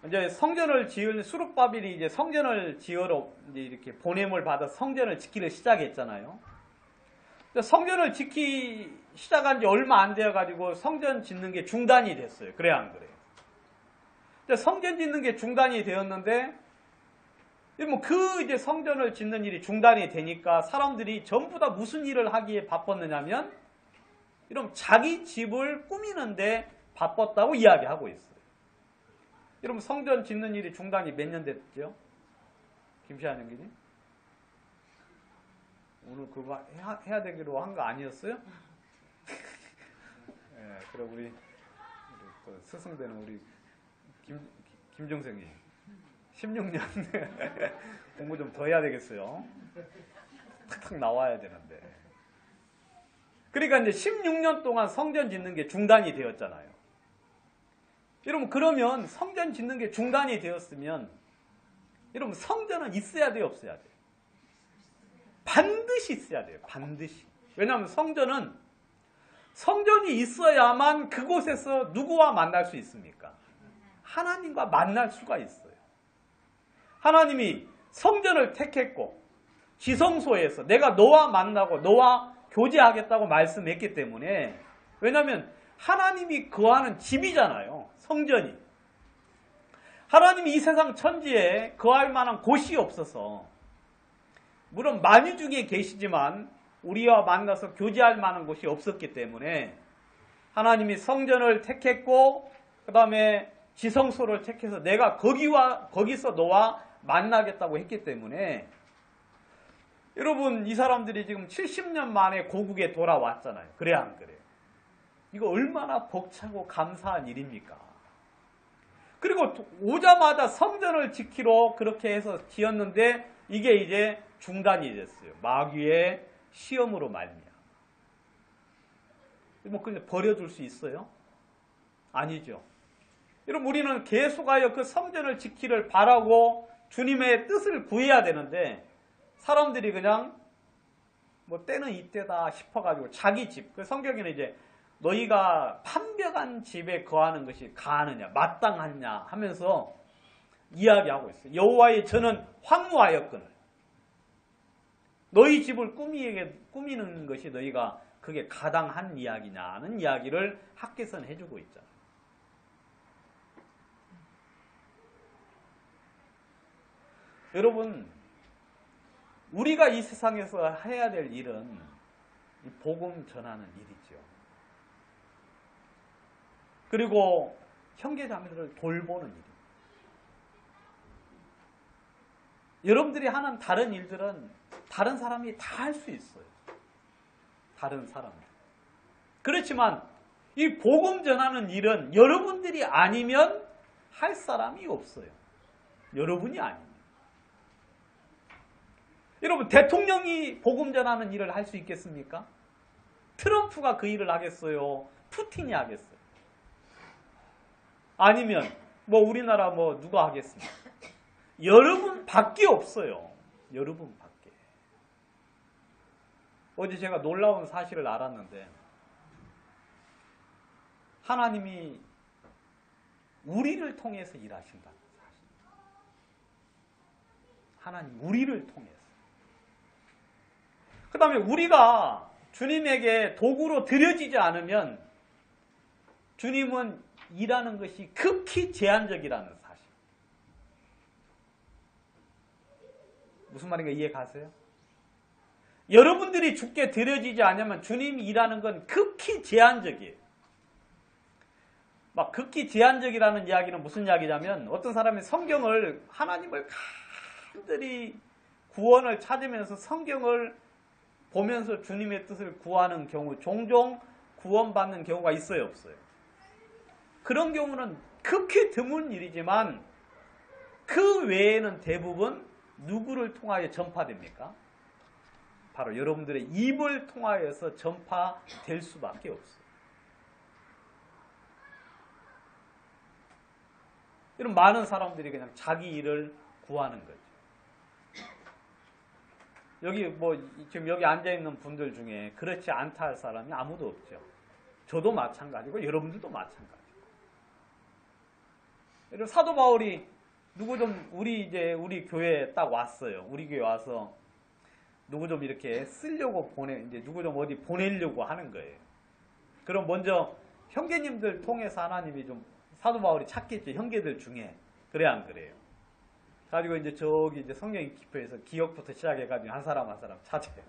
이제 성전을 지을 수룹바벨이 이제 성전을 지으러 이제 이렇게 보냄을 받아 성전을 짓기를 시작했잖아요. 성전을 짓기 시작한 지 얼마 안 되어 가지고 성전 짓는 게 중단이 됐어요. 그래야 안 그래요? 성전 짓는 게 중단이 되었는데 그 이제 성전을 짓는 일이 중단이 되니까 사람들이 전부 다 무슨 일을 하기에 바빴느냐면 여러분 자기 집을 꾸미는데 바빴다고 이야기하고 있어요. 여러분 성전 짓는 일이 중단이 몇 년 됐죠? 김시한 형님? 오늘 그거 해야 되기로 한 거 아니었어요? 네, 그럼 우리 스승되는 우리 김종생님 16년 공부 좀 더 해야 되겠어요. 탁탁 나와야 되는데. 그러니까 이제 16년 동안 성전 짓는 게 중단이 되었잖아요. 여러분 그러면 성전 짓는 게 중단이 되었으면 여러분 성전은 있어야 돼요, 없어야 돼요? 반드시 있어야 돼요. 반드시. 왜냐하면 성전이 있어야만 그곳에서 누구와 만날 수 있습니까? 하나님과 만날 수가 있어요. 하나님이 성전을 택했고 지성소에서 내가 너와 만나고 너와 교제하겠다고 말씀했기 때문에 왜냐하면 하나님이 거하는 집이잖아요. 성전이. 하나님이 이 세상 천지에 거할 만한 곳이 없어서 물론 만유 중에 계시지만 우리와 만나서 교제할 만한 곳이 없었기 때문에 하나님이 성전을 택했고 그 다음에 지성소를 택해서 내가 거기서 너와 만나겠다고 했기 때문에 여러분 이 사람들이 지금 70년 만에 고국에 돌아왔잖아요. 그래야 안 그래요? 이거 얼마나 벅차고 감사한 일입니까? 그리고 오자마자 성전을 지키러 그렇게 해서 지었는데 이게 이제 중단이 됐어요. 마귀의 시험으로 말미암아. 뭐 그냥 버려줄 수 있어요? 아니죠. 여러분 우리는 계속하여 그 성전을 지키를 바라고 주님의 뜻을 구해야 되는데 사람들이 그냥 뭐 때는 이때다 싶어가지고 자기 집, 그 성경에는 이제 너희가 판벽한 집에 거하는 것이 가하느냐 마땅하냐 하면서 이야기하고 있어요. 여호와의 전은 황무하였거늘 너희 집을 꾸미는 것이 너희가 그게 가당한 이야기냐는 이야기를 학개서는 해주고 있잖아요. 여러분 우리가 이 세상에서 해야 될 일은 복음 전하는 일이죠. 그리고 형제자매들을 돌보는 일입니다. 여러분들이 하는 다른 일들은 다른 사람이 다 할 수 있어요. 다른 사람들. 그렇지만 이 복음 전하는 일은 여러분들이 아니면 할 사람이 없어요. 여러분이 아니면. 여러분 대통령이 복음 전하는 일을 할 수 있겠습니까? 트럼프가 그 일을 하겠어요? 푸틴이 하겠어요? 아니면 뭐 우리나라 뭐 누가 하겠습니까? 여러분밖에 없어요. 여러분밖에. 어제 제가 놀라운 사실을 알았는데 하나님이 우리를 통해서 일하신다는 사실. 하나님 우리를 통해서. 그 다음에 우리가 주님에게 도구로 드려지지 않으면 주님은 일하는 것이 극히 제한적이라는 사실. 무슨 말인가 이해 가세요? 여러분들이 주께 드려지지 않으면 주님이 일하는 건 극히 제한적이에요. 막 극히 제한적이라는 이야기는 무슨 이야기냐면 어떤 사람이 성경을 하나님을 간절히 구원을 찾으면서 성경을 보면서 주님의 뜻을 구하는 경우 종종 구원받는 경우가 있어요, 없어요? 그런 경우는 극히 드문 일이지만 그 외에는 대부분 누구를 통하여 전파됩니까? 바로 여러분들의 입을 통하여서 전파될 수밖에 없어요. 이런 많은 사람들이 그냥 자기 일을 구하는 거죠. 여기 뭐 지금 여기 앉아 있는 분들 중에 그렇지 않다 할 사람이 아무도 없죠. 저도 마찬가지고 여러분들도 마찬가지고. 여러분 사도 바울이 누구 좀 우리 교회에 딱 왔어요. 우리 교회 와서 누구 좀 이렇게 쓰려고 이제 누구 좀 어디 보내려고 하는 거예요. 그럼 먼저 형제님들 통해서 하나님이 좀 사도 바울이 찾겠죠. 형제들 중에. 그래 안 그래요? 가지고 이제 저기 이제 성경 기표에서 기억부터 시작해가지고 한 사람 한 사람 찾아요.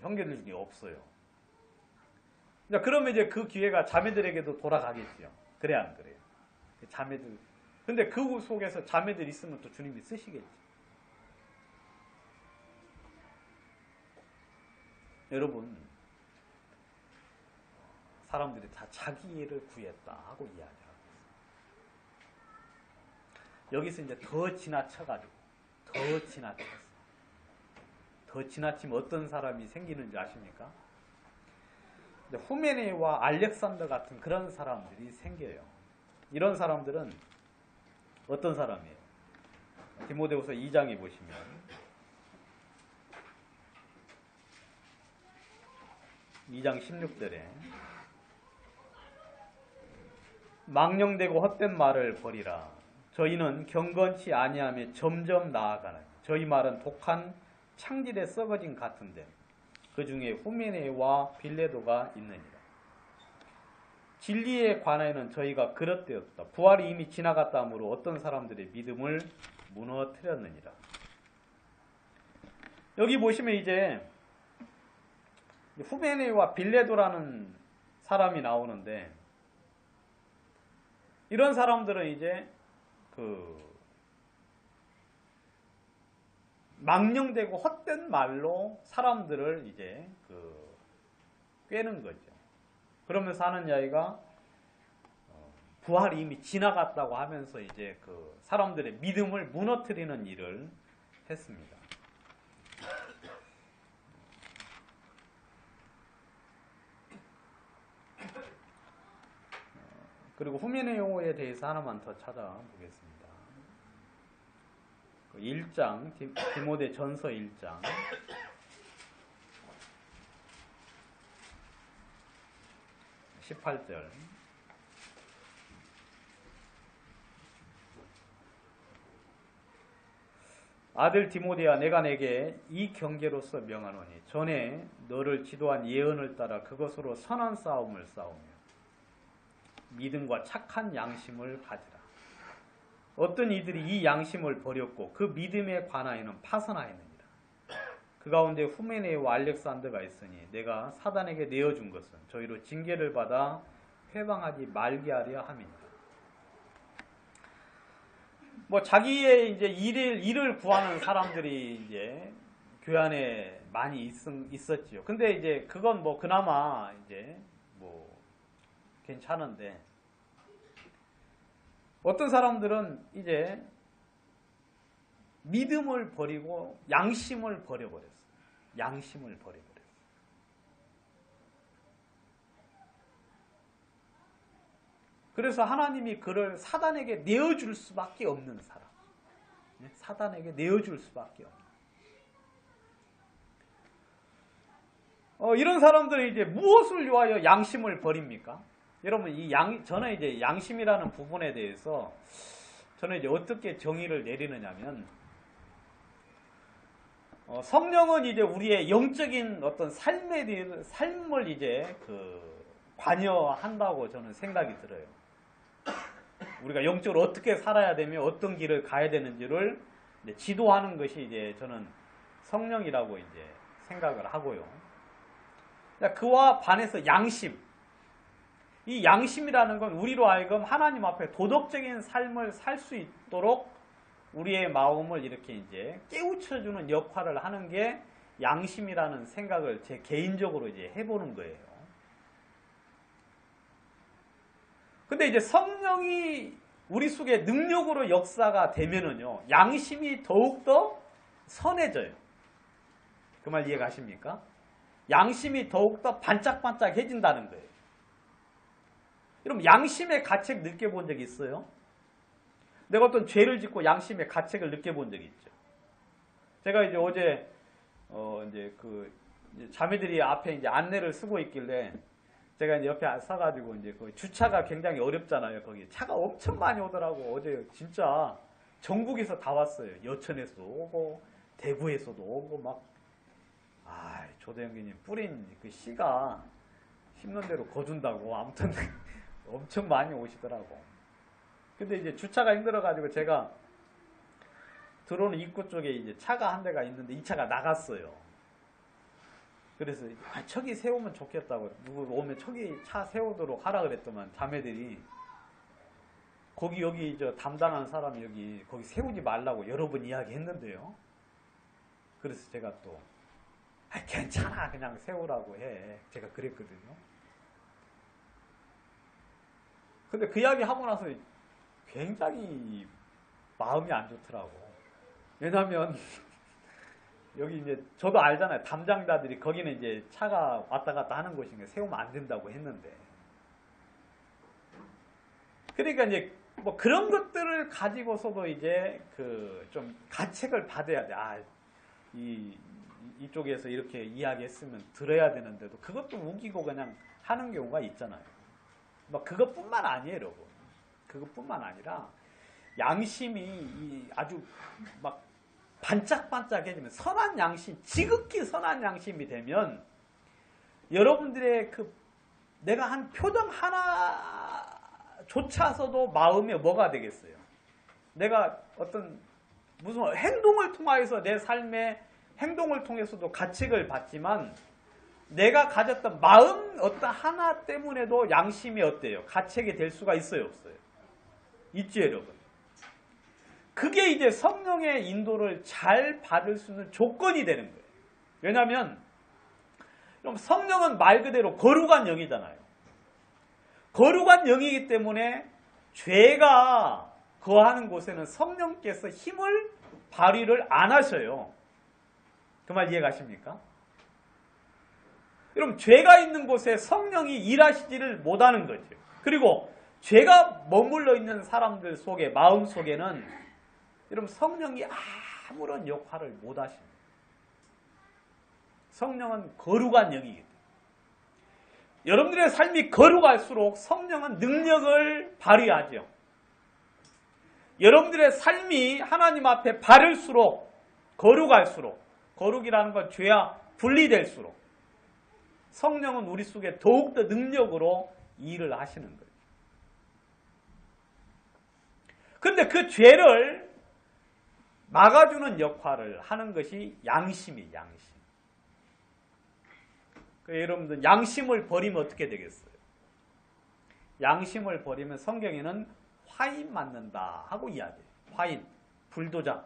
형제들 중에 없어요. 그러면 이제 그 기회가 자매들에게도 돌아가겠죠. 그래 안 그래요? 자매들. 근데 그 속에서 자매들 있으면 또 주님이 쓰시겠죠. 여러분, 사람들이 다 자기 일을 구했다 하고 이야기하고 있어요. 여기서 이제 더 지나쳐가지고 더 지나치면 어떤 사람이 생기는지 아십니까? 후메네와 알렉산더 같은 그런 사람들이 생겨요. 이런 사람들은 어떤 사람이에요? 디모데후서 2장에 보시면 (2장 16절에) 망령되고 헛된 말을 버리라. 저희는 경건치 아니하며 점점 나아가는 저희 말은 독한 창질에 썩어진 같은데 그 중에 후메네와 빌레도가 있느니라. 진리에 관하여는 저희가 그릇되었다. 부활이 이미 지나갔다 하므로 어떤 사람들의 믿음을 무너뜨렸느니라. 여기 보시면 이제 후메네와 빌레도라는 사람이 나오는데 이런 사람들은 이제 망령되고 헛된 말로 사람들을 이제 꿰는 거죠. 그러면서 하는 이야기가 부활이 이미 지나갔다고 하면서 이제 사람들의 믿음을 무너뜨리는 일을 했습니다. 그리고 후메네오에 대해서 하나만 더 찾아보겠습니다. 1장, 디모데 전서 1장 18절. 아들 디모데야, 내가 내게 이 경계로서 명하노니 전에 너를 지도한 예언을 따라 그것으로 선한 싸움을 싸우며 믿음과 착한 양심을 가지라. 어떤 이들이 이 양심을 버렸고 그 믿음에 관하여는 파선하였느니라. 그 가운데 후메네와 알렉산더가 있으니 내가 사단에게 내어준 것은 저희로 징계를 받아 회방하지 말게 하려 함이니라. 자기의 이제 일을 구하는 사람들이 이제 교회 안에 많이 있었지요. 근데 이제 그건 그나마 이제 괜찮은데, 어떤 사람들은 이제 믿음을 버리고 양심을 버려버렸어요. 양심을 버려버렸어요. 그래서 하나님이 그를 사단에게 내어줄 수밖에 없는 사람. 사단에게 내어줄 수밖에 없는. 이런 사람들은 이제 무엇을 위하여 양심을 버립니까? 여러분, 저는 이제 양심이라는 부분에 대해서 저는 이제 어떻게 정의를 내리느냐면, 성령은 이제 우리의 영적인 어떤 삶을 이제 관여한다고 저는 생각이 들어요. 우리가 영적으로 어떻게 살아야 되며 어떤 길을 가야 되는지를 이제 지도하는 것이 이제 저는 성령이라고 이제 생각을 하고요. 그와 반해서 양심. 이 양심이라는 건 우리로 하여금 하나님 앞에 도덕적인 삶을 살 수 있도록 우리의 마음을 이렇게 이제 깨우쳐주는 역할을 하는 게 양심이라는 생각을 제 개인적으로 이제 해보는 거예요. 근데 이제 성령이 우리 속에 능력으로 역사가 되면은요, 양심이 더욱더 선해져요. 그 말 이해가십니까? 양심이 더욱더 반짝반짝해진다는 거예요. 여러분, 양심의 가책 느껴본 적 있어요? 내가 어떤 죄를 짓고 양심의 가책을 느껴본 적이 있죠. 제가 이제 어제 이제 자매들이 앞에 이제 안내를 쓰고 있길래 제가 이제 옆에 서가지고 이제 주차가 굉장히 어렵잖아요. 거기 차가 엄청 많이 오더라고. 어제 진짜 전국에서 다 왔어요. 여천에서도 오고 대구에서도 오고 막. 조대영기님 뿌린 그 씨가 심는 대로 거둔다고. 아무튼 엄청 많이 오시더라고. 근데 이제 주차가 힘들어가지고 제가 들어오는 입구 쪽에 이제 차가 한 대가 있는데 이 차가 나갔어요. 그래서 저기 세우면 좋겠다고, 누구 오면 저기 차 세우도록 하라 그랬더만 자매들이 여기 담당하는 사람이 거기 세우지 말라고 여러 번 이야기했는데요. 그래서 제가 또 괜찮아, 그냥 세우라고 해, 제가 그랬거든요. 근데 그 이야기 하고 나서 굉장히 마음이 안 좋더라고. 왜냐면 여기 이제 저도 알잖아요. 담당자들이 거기는 이제 차가 왔다 갔다 하는 곳이니까 세우면 안 된다고 했는데. 그러니까 이제 그런 것들을 가지고서도 이제 좀 가책을 받아야 돼. 이쪽에서 이렇게 이야기했으면 들어야 되는데도 그것도 우기고 그냥 하는 경우가 있잖아요. 그것뿐만 아니에요, 여러분. 그것뿐만 아니라 양심이 아주 반짝반짝해지면, 선한 양심, 지극히 선한 양심이 되면 여러분들의 내가 한 표정 하나조차서도 마음에 뭐가 되겠어요? 내가 무슨 행동을 통하여서 내 삶의 행동을 통해서도 가책을 받지만 내가 가졌던 마음 하나 때문에도 양심이 어때요? 가책이 될 수가 있어요, 없어요? 있죠, 여러분. 그게 이제 성령의 인도를 잘 받을 수 있는 조건이 되는 거예요. 왜냐하면 성령은 말 그대로 거룩한 영이잖아요. 거룩한 영이기 때문에 죄가 거하는 곳에는 성령께서 힘을 발휘를 안 하셔요. 그 말 이해가십니까? 여러분, 죄가 있는 곳에 성령이 일하시지를 못하는 거죠. 그리고 죄가 머물러 있는 사람들 속에, 마음 속에는 여러분, 성령이 아무런 역할을 못 하십니다. 성령은 거룩한 영이기 때문에. 여러분들의 삶이 거룩할수록 성령은 능력을 발휘하죠. 여러분들의 삶이 하나님 앞에 바를수록, 거룩할수록, 거룩이라는 건 죄와 분리될수록 성령은 우리 속에 더욱더 능력으로 일을 하시는 거예요. 그런데 그 죄를 막아주는 역할을 하는 것이 양심이에요. 양심. 여러분들 양심을 버리면 어떻게 되겠어요? 양심을 버리면 성경에는 화인 맞는다 하고 이야기해요. 화인, 불도장.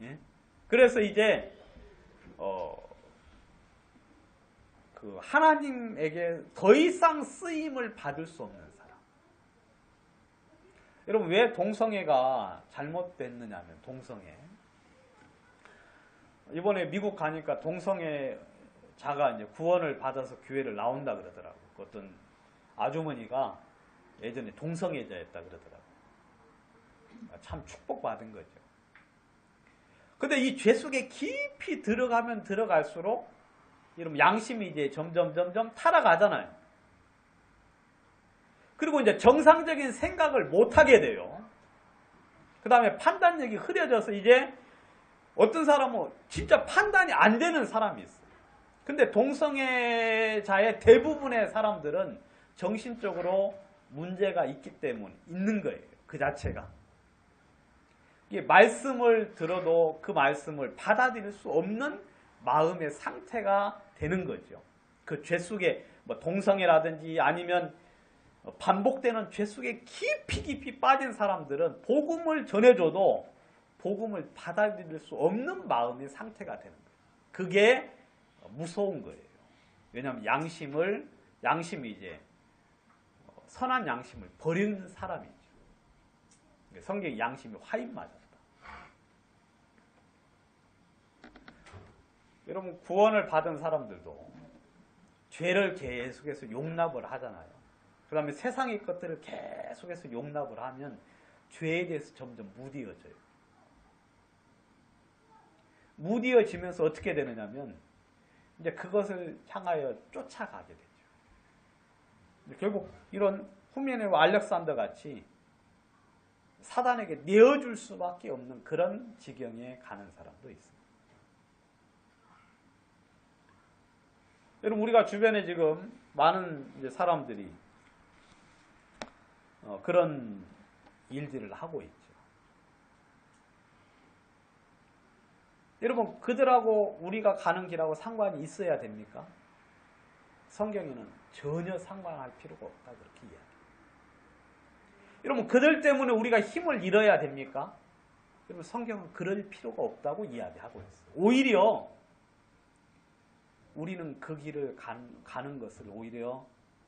예? 그래서 이제 그 하나님에게 더 이상 쓰임을 받을 수 없는 사람. 여러분, 왜 동성애가 잘못됐느냐면, 동성애. 이번에 미국 가니까 동성애자가 이제 구원을 받아서 교회를 나온다 그러더라고요. 어떤 아주머니가 예전에 동성애자였다 그러더라고요. 참 축복받은 거죠. 근데 이 죄 속에 깊이 들어가면 들어갈수록 여러분, 양심이 이제 점점 타락하잖아요. 그리고 이제 정상적인 생각을 못하게 돼요. 그 다음에 판단력이 흐려져서 이제 어떤 사람은 진짜 판단이 안 되는 사람이 있어요. 근데 동성애자의 대부분의 사람들은 정신적으로 문제가 있기 때문에 있는 거예요. 그 자체가. 이게 말씀을 들어도 그 말씀을 받아들일 수 없는 마음의 상태가 되는 거죠. 그 죄 속에 뭐 동성애라든지 아니면 반복되는 죄 속에 깊이 빠진 사람들은 복음을 전해줘도 복음을 받아들일 수 없는 마음의 상태가 되는 거예요. 그게 무서운 거예요. 왜냐하면 양심이 이제 선한 양심을 버린 사람이죠. 성경의 양심이 화인 맞았다. 여러분, 구원을 받은 사람들도 죄를 계속해서 용납을 하잖아요. 그 다음에 세상의 것들을 계속해서 용납을 하면 죄에 대해서 점점 무디어져요. 무디어지면서 어떻게 되느냐면 이제 그것을 향하여 쫓아가게 되죠. 결국 이런 후메네와 알렉산더 같이 사단에게 내어줄 수밖에 없는 그런 지경에 가는 사람도 있습니다. 여러분, 우리가 주변에 지금 많은 이제 사람들이 그런 일들을 하고 있죠. 여러분, 그들하고 우리가 가는 길하고 상관이 있어야 됩니까? 성경에는 전혀 상관할 필요가 없다 그렇게 이야기해요. 여러분, 그들 때문에 우리가 힘을 잃어야 됩니까? 여러분, 성경은 그럴 필요가 없다고 이야기하고 있어요. 오히려 우리는 그 길을 가는 것을 오히려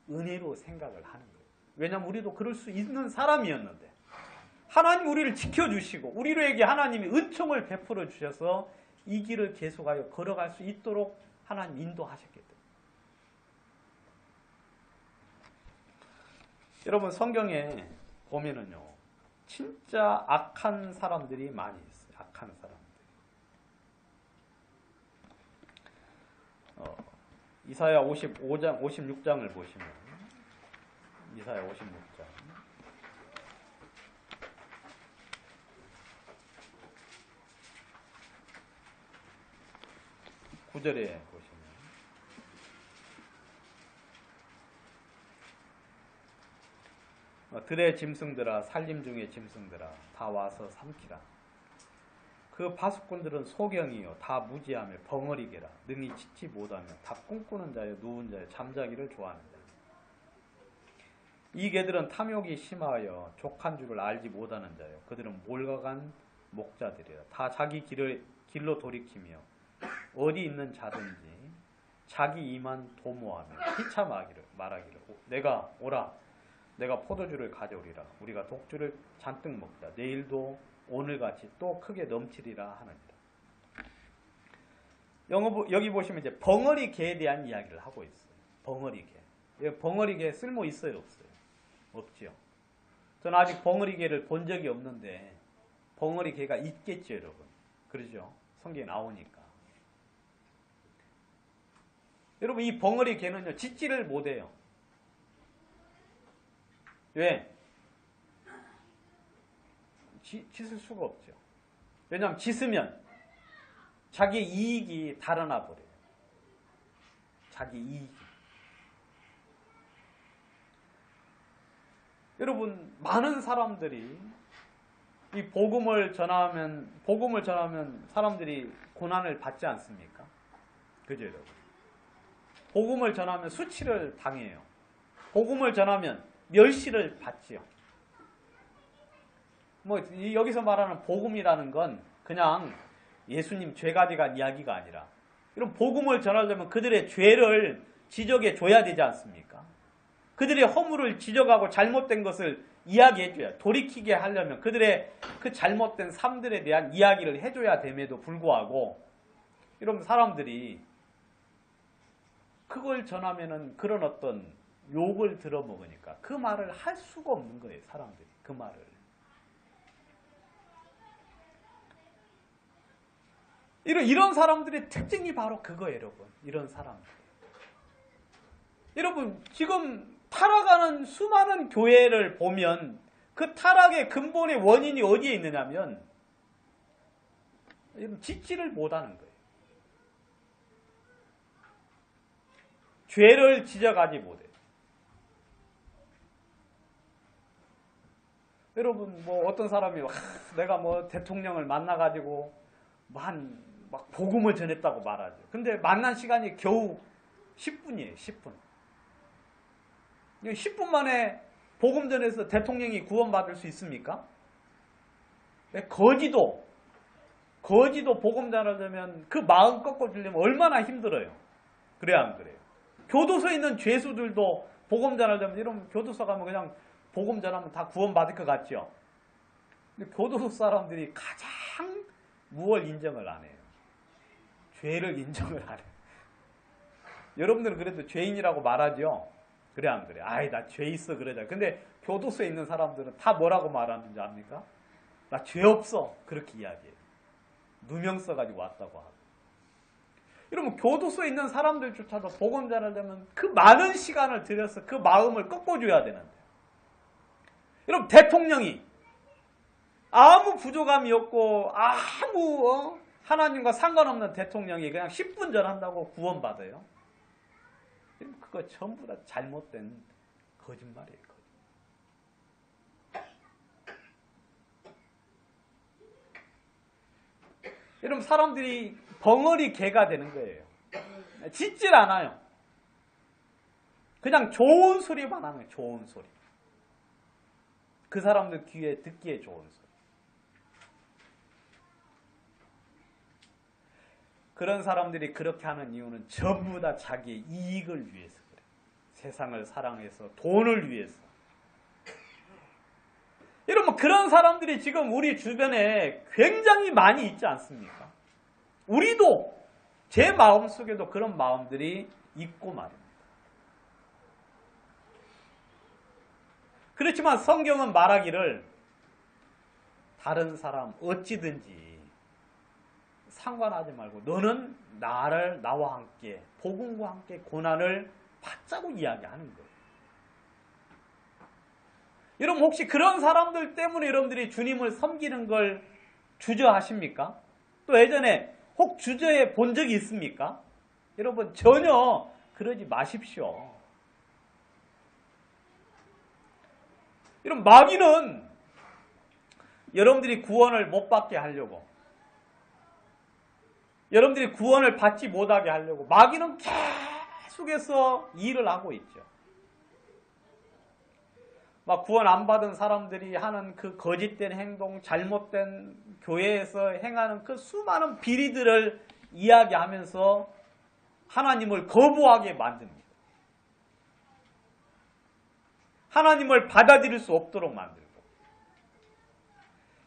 은혜로 생각을 하는 거예요. 왜냐하면 우리도 그럴 수 있는 사람이었는데 하나님 우리를 지켜주시고 우리에게 하나님이 은총을 베풀어 주셔서 이 길을 계속하여 걸어갈 수 있도록 하나님 인도하셨기 때문에. 여러분, 성경에 보면은요, 진짜 악한 사람들이 많이 있어요. 악한 사람들. 이사야 55장, 56장을 보시면, 이사야 56장. 9절에 보시면, 들의 짐승들아, 살림 중의 짐승들아, 다 와서 삼키라. 그 파수꾼들은 소경이요 다 무지하며 벙어리게라. 능히 짓지 못하며 다 꿈꾸는 자여 누운 자여 잠자기를 좋아하는 자. 이 개들은 탐욕이 심하여 족한 줄을 알지 못하는 자요. 그들은 몰각한 목자들이라. 다 자기 길로 돌이키며 어디 있는 자든지 자기 이만 도모하며 피차 말하기를 내가 오라. 내가 포도주를 가져오리라. 우리가 독주를 잔뜩 먹자. 내일도 오늘같이 또 크게 넘치리라 하느니라. 여기 보시면 이제 벙어리 개에 대한 이야기를 하고 있어요. 벙어리 개. 벙어리 개 쓸모 있어요, 없어요? 없지요. 저는 아직 벙어리 개를 본 적이 없는데 벙어리 개가 있겠죠, 여러분. 그러죠? 성경에 나오니까. 여러분, 이 벙어리 개는요, 짖지를 못해요. 왜? 짖을 수가 없죠. 왜냐하면 짖으면 자기 이익이 달아나 버려요. 자기 이익이. 여러분, 많은 사람들이 이 복음을 전하면 사람들이 고난을 받지 않습니까? 그죠, 여러분? 복음을 전하면 수치를 당해요. 복음을 전하면 멸시를 받지요. 여기서 말하는 복음이라는 건 그냥 예수님 죄가 대한 이야기가 아니라, 이런 복음을 전하려면 그들의 죄를 지적해 줘야 되지 않습니까? 그들의 허물을 지적하고 잘못된 것을 이야기해 줘야, 돌이키게 하려면 그들의 그 잘못된 삶들에 대한 이야기를 해줘야 됨에도 불구하고, 이런 사람들이 그걸 전하면은 그런 어떤 욕을 들어먹으니까 그 말을 할 수가 없는 거예요, 사람들이. 그 말을. 이런 사람들의 특징이 바로 그거예요, 여러분. 이런 사람들. 여러분, 지금 타락하는 수많은 교회를 보면 그 타락의 근본의 원인이 어디에 있느냐면 짖지를 못하는 거예요. 죄를 지적하지 못해요. 여러분, 어떤 사람이 내가 대통령을 만나가지고 막 복음을 전했다고 말하죠. 근데 만난 시간이 겨우 10분이에요. 10분. 10분 만에 복음 전해서 대통령이 구원받을 수 있습니까? 거지도 복음 전하려면 그 마음 꺾어주려면 얼마나 힘들어요. 그래야 안 그래요? 교도소에 있는 죄수들도 복음 전하려면, 이런 교도소 가면 그냥 복음 전하면 다 구원받을 것 같죠? 근데 교도소 사람들이 가장 무엇을 인정을 안 해요? 죄를 인정을 안 해요. 여러분들은 그래도 죄인이라고 말하죠? 그래 안 그래? 나 죄 있어 그러자. 근데 교도소에 있는 사람들은 다 뭐라고 말하는지 압니까? 나 죄 없어. 그렇게 이야기해요. 누명 써가지고 왔다고 하고. 여러분, 교도소에 있는 사람들조차도 복음 전하려면 그 많은 시간을 들여서 그 마음을 꺾어줘야 되는데, 여러분, 대통령이 아무 부족함이 없고 아무 하나님과 상관없는 대통령이 그냥 10분 전한다고 구원받아요? 그거 전부 다 잘못된 거짓말이에요. 여러분, 사람들이 벙어리 개가 되는 거예요. 짖질 않아요. 그냥 좋은 소리만 하는 거예요. 좋은 소리. 그 사람들 귀에 듣기에 좋은 소리. 그런 사람들이 그렇게 하는 이유는 전부 다 자기의 이익을 위해서 그래요. 세상을 사랑해서, 돈을 위해서. 여러분, 그런 사람들이 지금 우리 주변에 굉장히 많이 있지 않습니까? 우리도, 제 마음속에도 그런 마음들이 있고 말입니다. 그렇지만 성경은 말하기를 다른 사람 어찌든지 상관하지 말고 너는 나와 함께, 복음과 함께 고난을 받자고 이야기하는 거예요. 여러분, 혹시 그런 사람들 때문에 여러분들이 주님을 섬기는 걸 주저하십니까? 또 예전에 혹 주저해 본 적이 있습니까? 여러분, 전혀 그러지 마십시오. 여러분, 마귀는 여러분들이 구원을 못 받게 하려고, 여러분들이 구원을 받지 못하게 하려고 마귀는 계속해서 일을 하고 있죠. 막 구원 안 받은 사람들이 하는 그 거짓된 행동, 잘못된 교회에서 행하는 그 수많은 비리들을 이야기하면서 하나님을 거부하게 만듭니다. 하나님을 받아들일 수 없도록 만들고.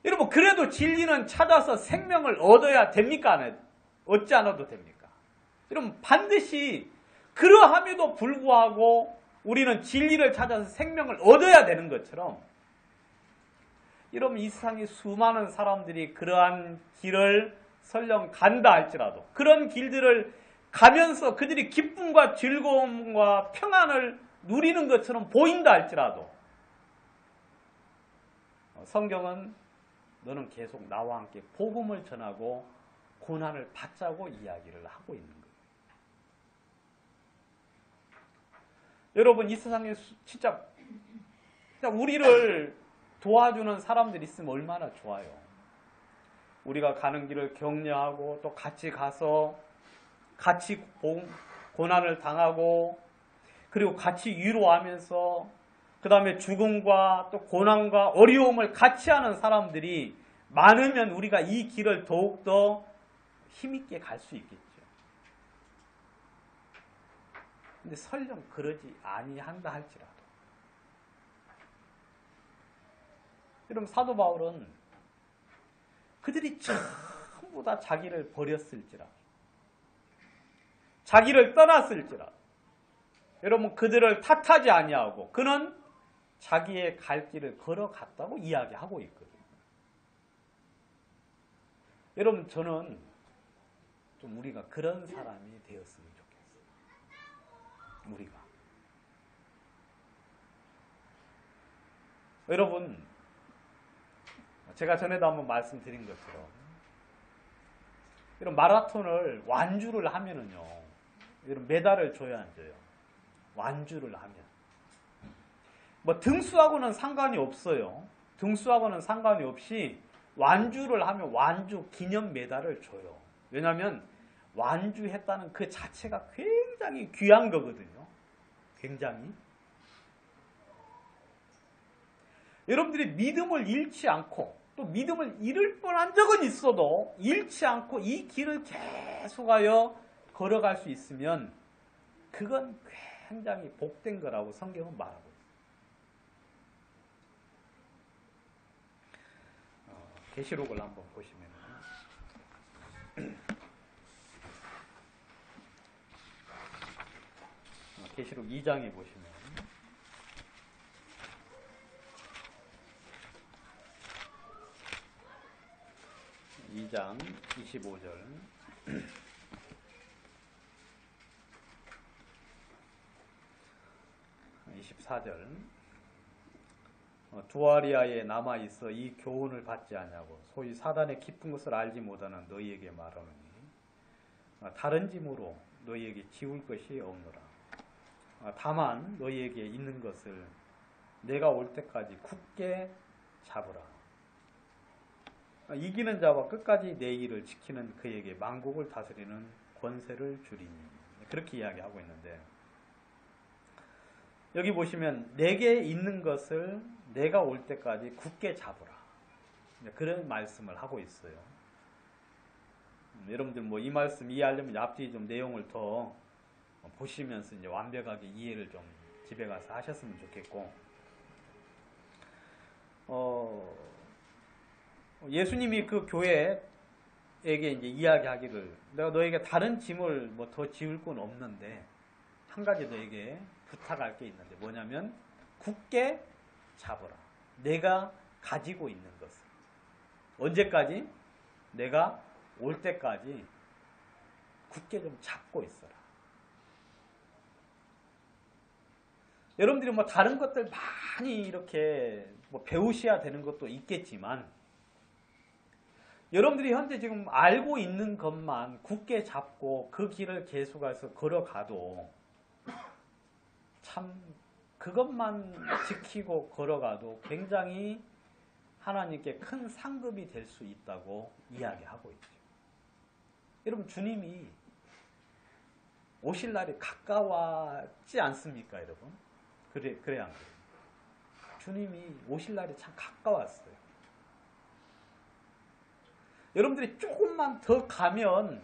여러분, 그래도 진리는 찾아서 생명을 얻어야 됩니까? 얻지 않아도 됩니까? 여러분, 반드시 그러함에도 불구하고 우리는 진리를 찾아서 생명을 얻어야 되는 것처럼, 여러분, 이 세상에 수많은 사람들이 그러한 길을 설령 간다 할지라도, 그런 길들을 가면서 그들이 기쁨과 즐거움과 평안을 누리는 것처럼 보인다 할지라도, 성경은 너는 계속 나와 함께 복음을 전하고 고난을 받자고 이야기를 하고 있는 거예요. 여러분, 이 세상에 진짜 우리를 도와주는 사람들이 있으면 얼마나 좋아요. 우리가 가는 길을 격려하고 또 같이 가서 같이 고난을 당하고 그리고 같이 위로하면서 그 다음에 죽음과 또 고난과 어려움을 같이 하는 사람들이 많으면 우리가 이 길을 더욱더 힘있게 갈 수 있겠죠. 근데 설령 그러지 아니한다 할지라도, 여러분, 사도 바울은 그들이 전부 다 자기를 버렸을지라도, 자기를 떠났을지라도, 여러분, 그들을 탓하지 아니하고 그는 자기의 갈 길을 걸어갔다고 이야기하고 있거든요. 여러분, 저는 좀 우리가 그런 사람이 되었으면 좋겠어요. 우리가. 여러분, 제가 전에도 한번 말씀드린 것처럼, 이런 마라톤을 완주를 하면은요, 이런 메달을 줘야 안 줘요. 완주를 하면. 뭐 등수하고는 상관이 없어요. 등수하고는 상관이 없이 완주를 하면 완주 기념 메달을 줘요. 왜냐하면 완주했다는 그 자체가 굉장히 귀한 거거든요. 굉장히. 여러분들이 믿음을 잃지 않고 또 믿음을 잃을 뻔한 적은 있어도 잃지 않고 이 길을 계속하여 걸어갈 수 있으면 그건 굉장히 복된 거라고 성경은 말하고 있어요. 계시록을 한번 보시면 계시록 2장에 보시면 2장 25절 24절 두아리아에 남아있어 이 교훈을 받지 않냐고 소위 사단의 깊은 것을 알지 못하는 너희에게 말하노니 다른 짐으로 너희에게 지울 것이 없노라. 다만 너희에게 있는 것을 내가 올 때까지 굳게 잡으라. 이기는 자와 끝까지 내 일을 지키는 그에게 만국을 다스리는 권세를 주리니. 그렇게 이야기하고 있는데, 여기 보시면 내게 있는 것을 내가 올 때까지 굳게 잡으라. 그런 말씀을 하고 있어요. 여러분들 뭐 이 말씀 이해하려면 앞뒤 좀 내용을 더 보시면서 이제 완벽하게 이해를 좀 집에 가서 하셨으면 좋겠고, 예수님이 그 교회에게 이제 이야기하기를 내가 너에게 다른 짐을 뭐 더 지울 건 없는데 한 가지 너에게 부탁할 게 있는데 뭐냐면 굳게 잡으라. 내가 가지고 있는 것을. 언제까지? 내가 올 때까지 굳게 좀 잡고 있어라. 여러분들이 뭐 다른 것들 많이 이렇게 뭐 배우셔야 되는 것도 있겠지만 여러분들이 현재 지금 알고 있는 것만 굳게 잡고 그 길을 계속해서 걸어가도 참 그것만 지키고 걸어가도 굉장히 하나님께 큰 상급이 될 수 있다고 이야기하고 있죠. 여러분 주님이 오실 날이 가까웠지 않습니까, 여러분? 그래야 안 돼요. 주님이 오실 날이 참 가까웠어요. 여러분들이 조금만 더 가면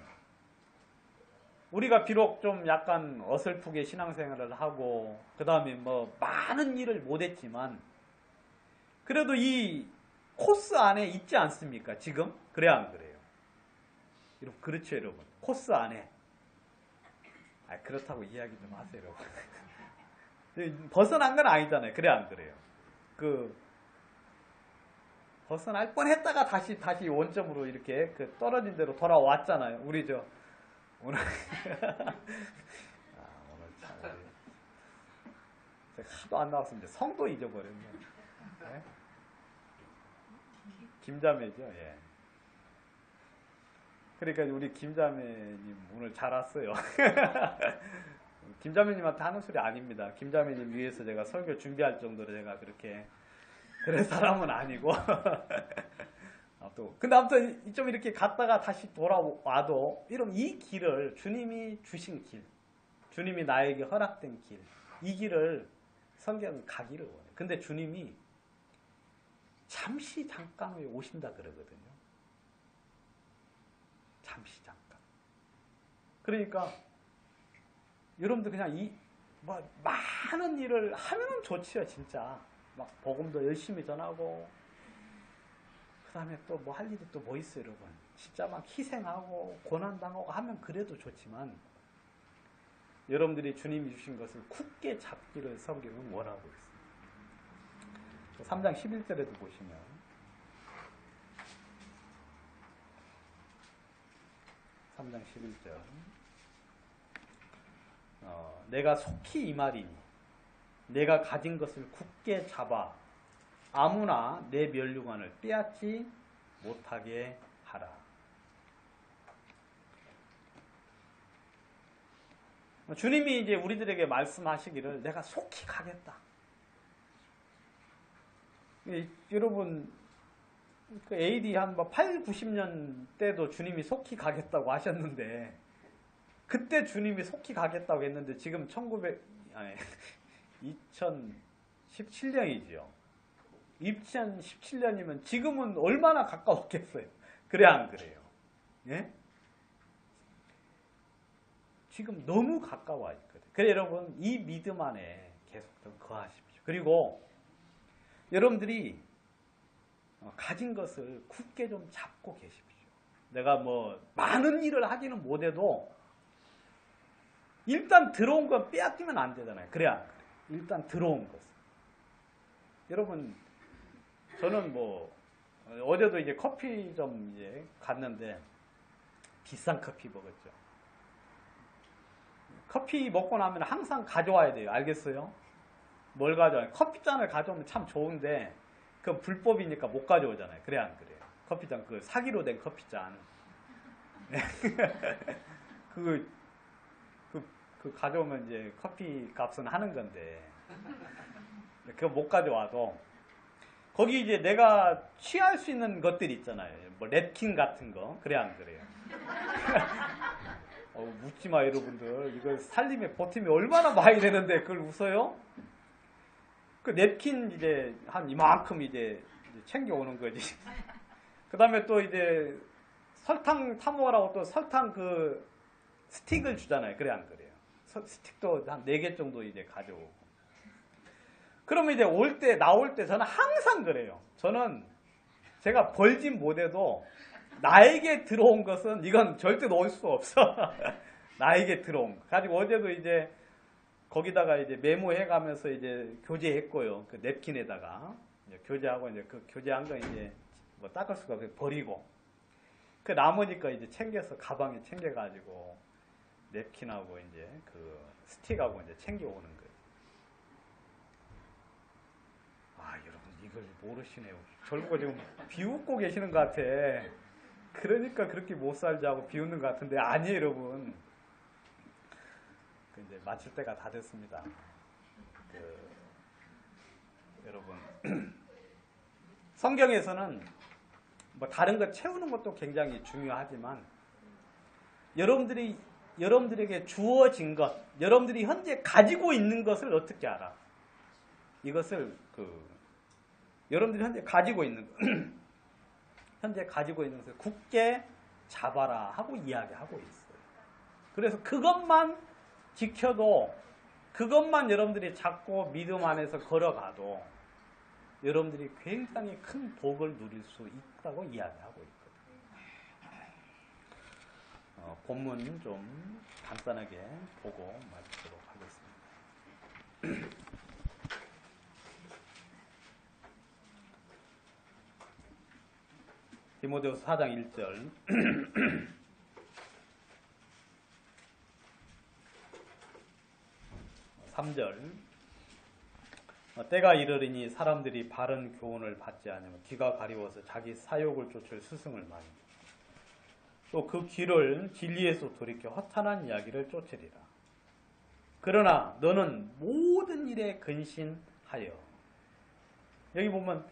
우리가 비록 좀 약간 어설프게 신앙생활을 하고 그 다음에 뭐 많은 일을 못했지만 그래도 이 코스 안에 있지 않습니까? 지금? 그래야 안 그래요? 여러분 그렇죠 여러분? 코스 안에 그렇다고 이야기 좀 하세요 여러분. 벗어난 건 아니잖아요. 그래 안 그래요? 벗어날 뻔했다가 다시 원점으로 이렇게 떨어진 대로 돌아왔잖아요. 우리 오늘 오늘 참 하도 안 나왔습니다. 성도 잊어버렸네. 네? 김자매죠. 예. 그러니까 우리 김자매님 오늘 잘 왔어요. 김자매님한테 하는 소리 아닙니다. 김자매님 위해서 제가 설교 준비할 정도로 제가 그런 사람은 아니고. 근데 아무튼 좀 이렇게 갔다가 다시 돌아와도 이런 이 길을 주님이 주신 길, 주님이 나에게 허락된 길, 이 길을 성경은 가기를 원해요. 근데 주님이 잠시 잠깐 후에 오신다 그러거든요. 잠시 잠깐. 그러니까 여러분들 그냥 많은 일을 하면 좋지요, 진짜. 막 복음도 열심히 전하고, 그 다음에 또 뭐 할 일이 또 뭐 있어요, 여러분. 진짜 막 희생하고 고난당하고 하면 그래도 좋지만 여러분들이 주님이 주신 것을 굳게 잡기를 성경은 원하고 있습니다. 3장 11절에도 보시면 3장 11절 내가 속히 이 말이니 내가 가진 것을 굳게 잡아 아무나 내 면류관을 빼앗지 못하게 하라. 주님이 이제 우리들에게 말씀하시기를 내가 속히 가겠다. 여러분 AD 한 8, 90년 때도 주님이 속히 가겠다고 하셨는데 그때 주님이 속히 가겠다고 했는데 지금 2017년이죠. 2017년이면 지금은 얼마나 가까웠겠어요. 그래 안 그래요? 예? 지금 너무 가까워 있거든요. 그래 여러분 이 믿음 안에 계속 좀 거하십시오. 그리고 여러분들이 가진 것을 굳게 좀 잡고 계십시오. 내가 뭐 많은 일을 하지는 못해도 일단 들어온 건 빼앗기면 안 되잖아요. 그래 안 그래요? 일단 들어온 것을. 여러분 저는 뭐 어제도 이제 커피점 이제 갔는데 비싼 커피 먹었죠. 커피 먹고 나면 항상 가져와야 돼요. 알겠어요? 뭘 가져와요? 커피잔을 가져오면 참 좋은데 그건 불법이니까 못 가져오잖아요. 그래 안 그래요? 커피잔 사기로 된 커피잔 그 가져오면 이제 커피 값은 하는 건데 그거 못 가져와도 거기 이제 내가 취할 수 있는 것들이 있잖아요. 뭐 랩킨 같은 거. 그래 안 그래요? 묻지 마 여러분들. 이거 살림에 보탬이 얼마나 많이 되는데 그걸 웃어요? 그 냅킨 이제 한 이만큼 이제 챙겨오는 거지. 그 다음에 또 이제 설탕 타먹으라고 또 설탕 스틱을 주잖아요. 그래 안 그래요? 스틱도 한 4개 정도 이제 가져오고. 그러면 이제 나올 때 저는 항상 그래요. 저는 제가 벌진 못해도 나에게 들어온 것은 이건 절대 놓을 수 없어. 나에게 들어온 거. 가지고 어제도 이제 거기다가 이제 메모해 가면서 이제 교제했고요. 그 냅킨에다가 이제 교제하고 이제 그 교제한 거 이제 뭐 닦을 수가 없어서 버리고 그 남으니까 이제 챙겨서 가방에 챙겨가지고 냅킨하고 이제 그 스틱하고 이제 챙겨오는 거예요. 여러분 이걸 모르시네요. 저보고 지금 비웃고 계시는 것 같아. 그러니까 그렇게 못 살자고 비웃는 것 같은데 아니에요, 여러분. 이제 마칠 때가 다 됐습니다. 여러분 성경에서는 뭐 다른 것 채우는 것도 굉장히 중요하지만 여러분들에게 주어진 것, 여러분들이 현재 가지고 있는 것을 어떻게 알아? 이것을 여러분들이 현재 가지고 있는 거, 현재 가지고 있는 것을 굳게 잡아라 하고 이야기하고 있어요. 그래서 그것만 지켜도, 그것만 여러분들이 잡고 믿음 안에서 걸어가도 여러분들이 굉장히 큰 복을 누릴 수 있다고 이야기하고 있거든요. 본문 좀 간단하게 보고 마치도록 하겠습니다. 디모데후서 4장 1절 3절 때가 이르리니 사람들이 바른 교훈을 받지 않으면 귀가 가리워서 자기 사욕을 쫓을 스승을 많이 또 그 귀를 진리에서 돌이켜 허탄한 이야기를 쫓으리라. 그러나 너는 모든 일에 근신하여. 여기 보면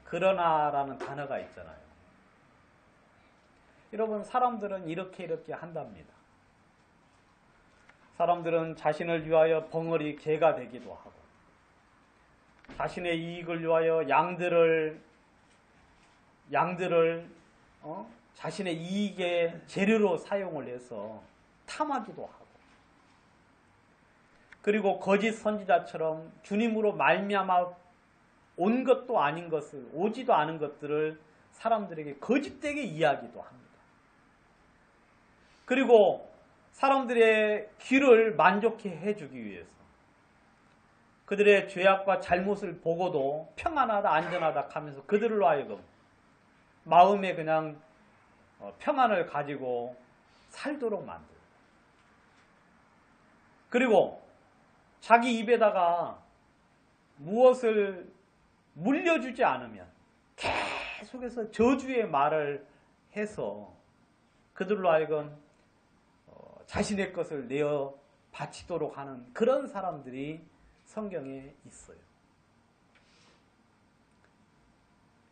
그러나라는 단어가 있잖아요. 여러분, 사람들은 이렇게 한답니다. 사람들은 자신을 위하여 벙어리 개가 되기도 하고, 자신의 이익을 위하여 양들을 자신의 이익의 재료로 사용을 해서 탐하기도 하고, 그리고 거짓 선지자처럼 주님으로 말미암아 온 것도 아닌 것을, 오지도 않은 것들을 사람들에게 거짓되게 이야기도 합니다. 그리고 사람들의 귀를 만족해 해주기 위해서 그들의 죄악과 잘못을 보고도 평안하다 안전하다 하면서 그들로 하여금 마음에 그냥 평안을 가지고 살도록 만들고, 그리고 자기 입에다가 무엇을 물려주지 않으면 계속해서 저주의 말을 해서 그들로 하여금 자신의 것을 내어 바치도록 하는 그런 사람들이 성경에 있어요.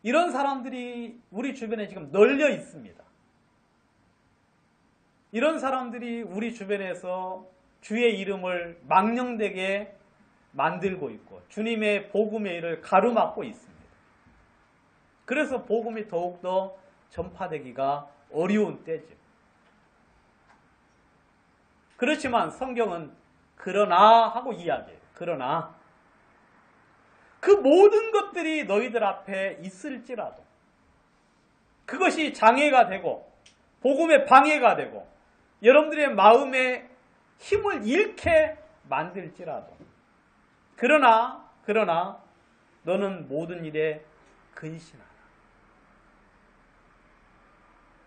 이런 사람들이 우리 주변에 지금 널려 있습니다. 이런 사람들이 우리 주변에서 주의 이름을 망령되게 만들고 있고 주님의 복음의 일을 가로막고 있습니다. 그래서 복음이 더욱더 전파되기가 어려운 때죠. 그렇지만 성경은 그러나 하고 이야기해요. 그러나 그 모든 것들이 너희들 앞에 있을지라도, 그것이 장애가 되고 복음의 방해가 되고 여러분들의 마음에 힘을 잃게 만들지라도, 그러나 너는 모든 일에 근신하라.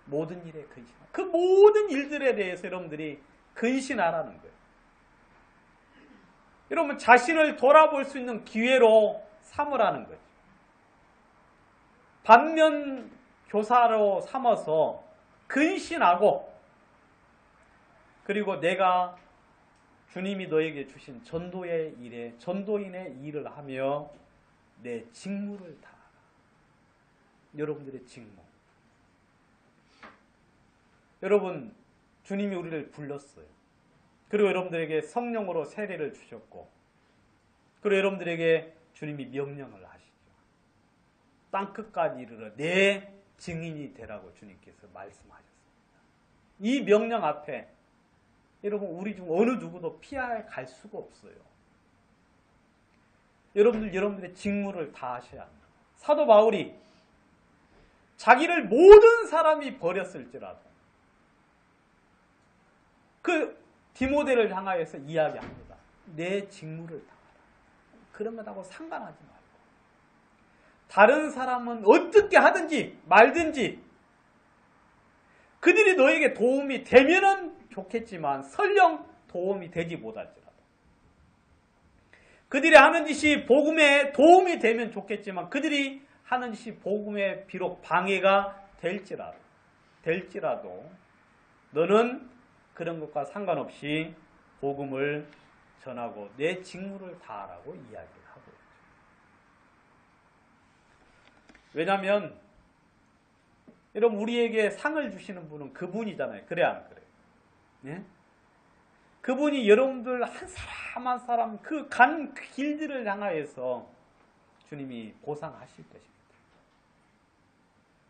모든 일에 근신하라. 그 모든 일들에 대해서 여러분들이 근신하라는 거예요. 여러분, 자신을 돌아볼 수 있는 기회로 삼으라는 거죠. 반면 교사로 삼아서 근신하고, 그리고 내가 주님이 너에게 주신 전도의 일에 전도인의 일을 하며 내 직무를 다하라. 여러분들의 직무. 여러분, 주님이 우리를 불렀어요. 그리고 여러분들에게 성령으로 세례를 주셨고, 그리고 여러분들에게 주님이 명령을 하시죠. 땅끝까지 이르러 내 증인이 되라고 주님께서 말씀하셨습니다. 이 명령 앞에 여러분, 우리 중 어느 누구도 피할 수가 없어요. 여러분들의 직무를 다 하셔야 합니다. 사도 바울이 자기를 모든 사람이 버렸을지라도 그 디모데를 향하여서 이야기합니다. 내 직무를 다하라. 그런 것하고 상관하지 말고 다른 사람은 어떻게 하든지 말든지 그들이 너에게 도움이 되면은 좋겠지만 설령 도움이 되지 못할지라도, 그들이 하는 짓이 복음에 도움이 되면 좋겠지만 그들이 하는 짓이 복음에 비록 방해가 될지라도 너는 그런 것과 상관없이 복음을 전하고 내 직무를 다하라고 이야기를 하고 있죠. 왜냐하면 여러분, 우리에게 상을 주시는 분은 그분이잖아요. 그래 안 그래요? 네? 그분이 여러분들 한 사람 한 사람 그 간 길들을 향하여서 주님이 보상하실 것입니다.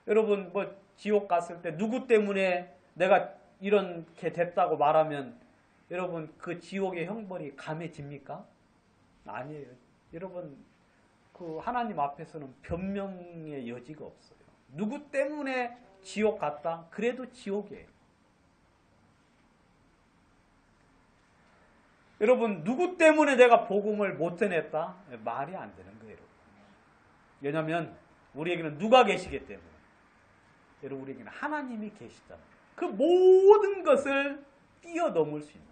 여러분 뭐 지옥 갔을 때 누구 때문에 내가 이렇게 됐다고 말하면 여러분 그 지옥의 형벌이 감해집니까? 아니에요. 여러분 그 하나님 앞에서는 변명의 여지가 없어요. 누구 때문에 지옥 갔다? 그래도 지옥이에요. 여러분 누구 때문에 내가 복음을 못 전했다? 말이 안 되는 거예요. 여러분. 왜냐하면 우리에게는 누가 계시기 때문에 여러분 우리에게는 하나님이 계시잖아요. 그 모든 것을 뛰어넘을 수 있는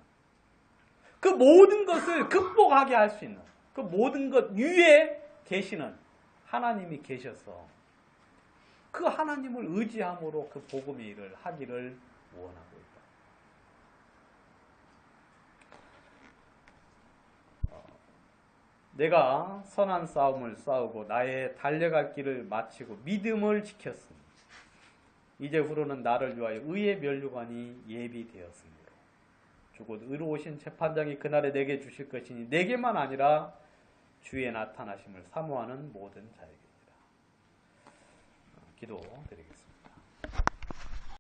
그 모든 것을 극복하게 할 수 있는 그 모든 것 위에 계시는 하나님이 계셔서 그 하나님을 의지함으로 그 복음의 일을 하기를 원하고 있다. 내가 선한 싸움을 싸우고 나의 달려갈 길을 마치고 믿음을 지켰으니 이제 후로는 나를 위하여 의의 면류관이 예비되었으므로 주곧 의로우신 재판장이 그날에 내게 주실 것이니 내게만 아니라 주의 나타나심을 사모하는 모든 자에게니라. 기도드리겠습니다.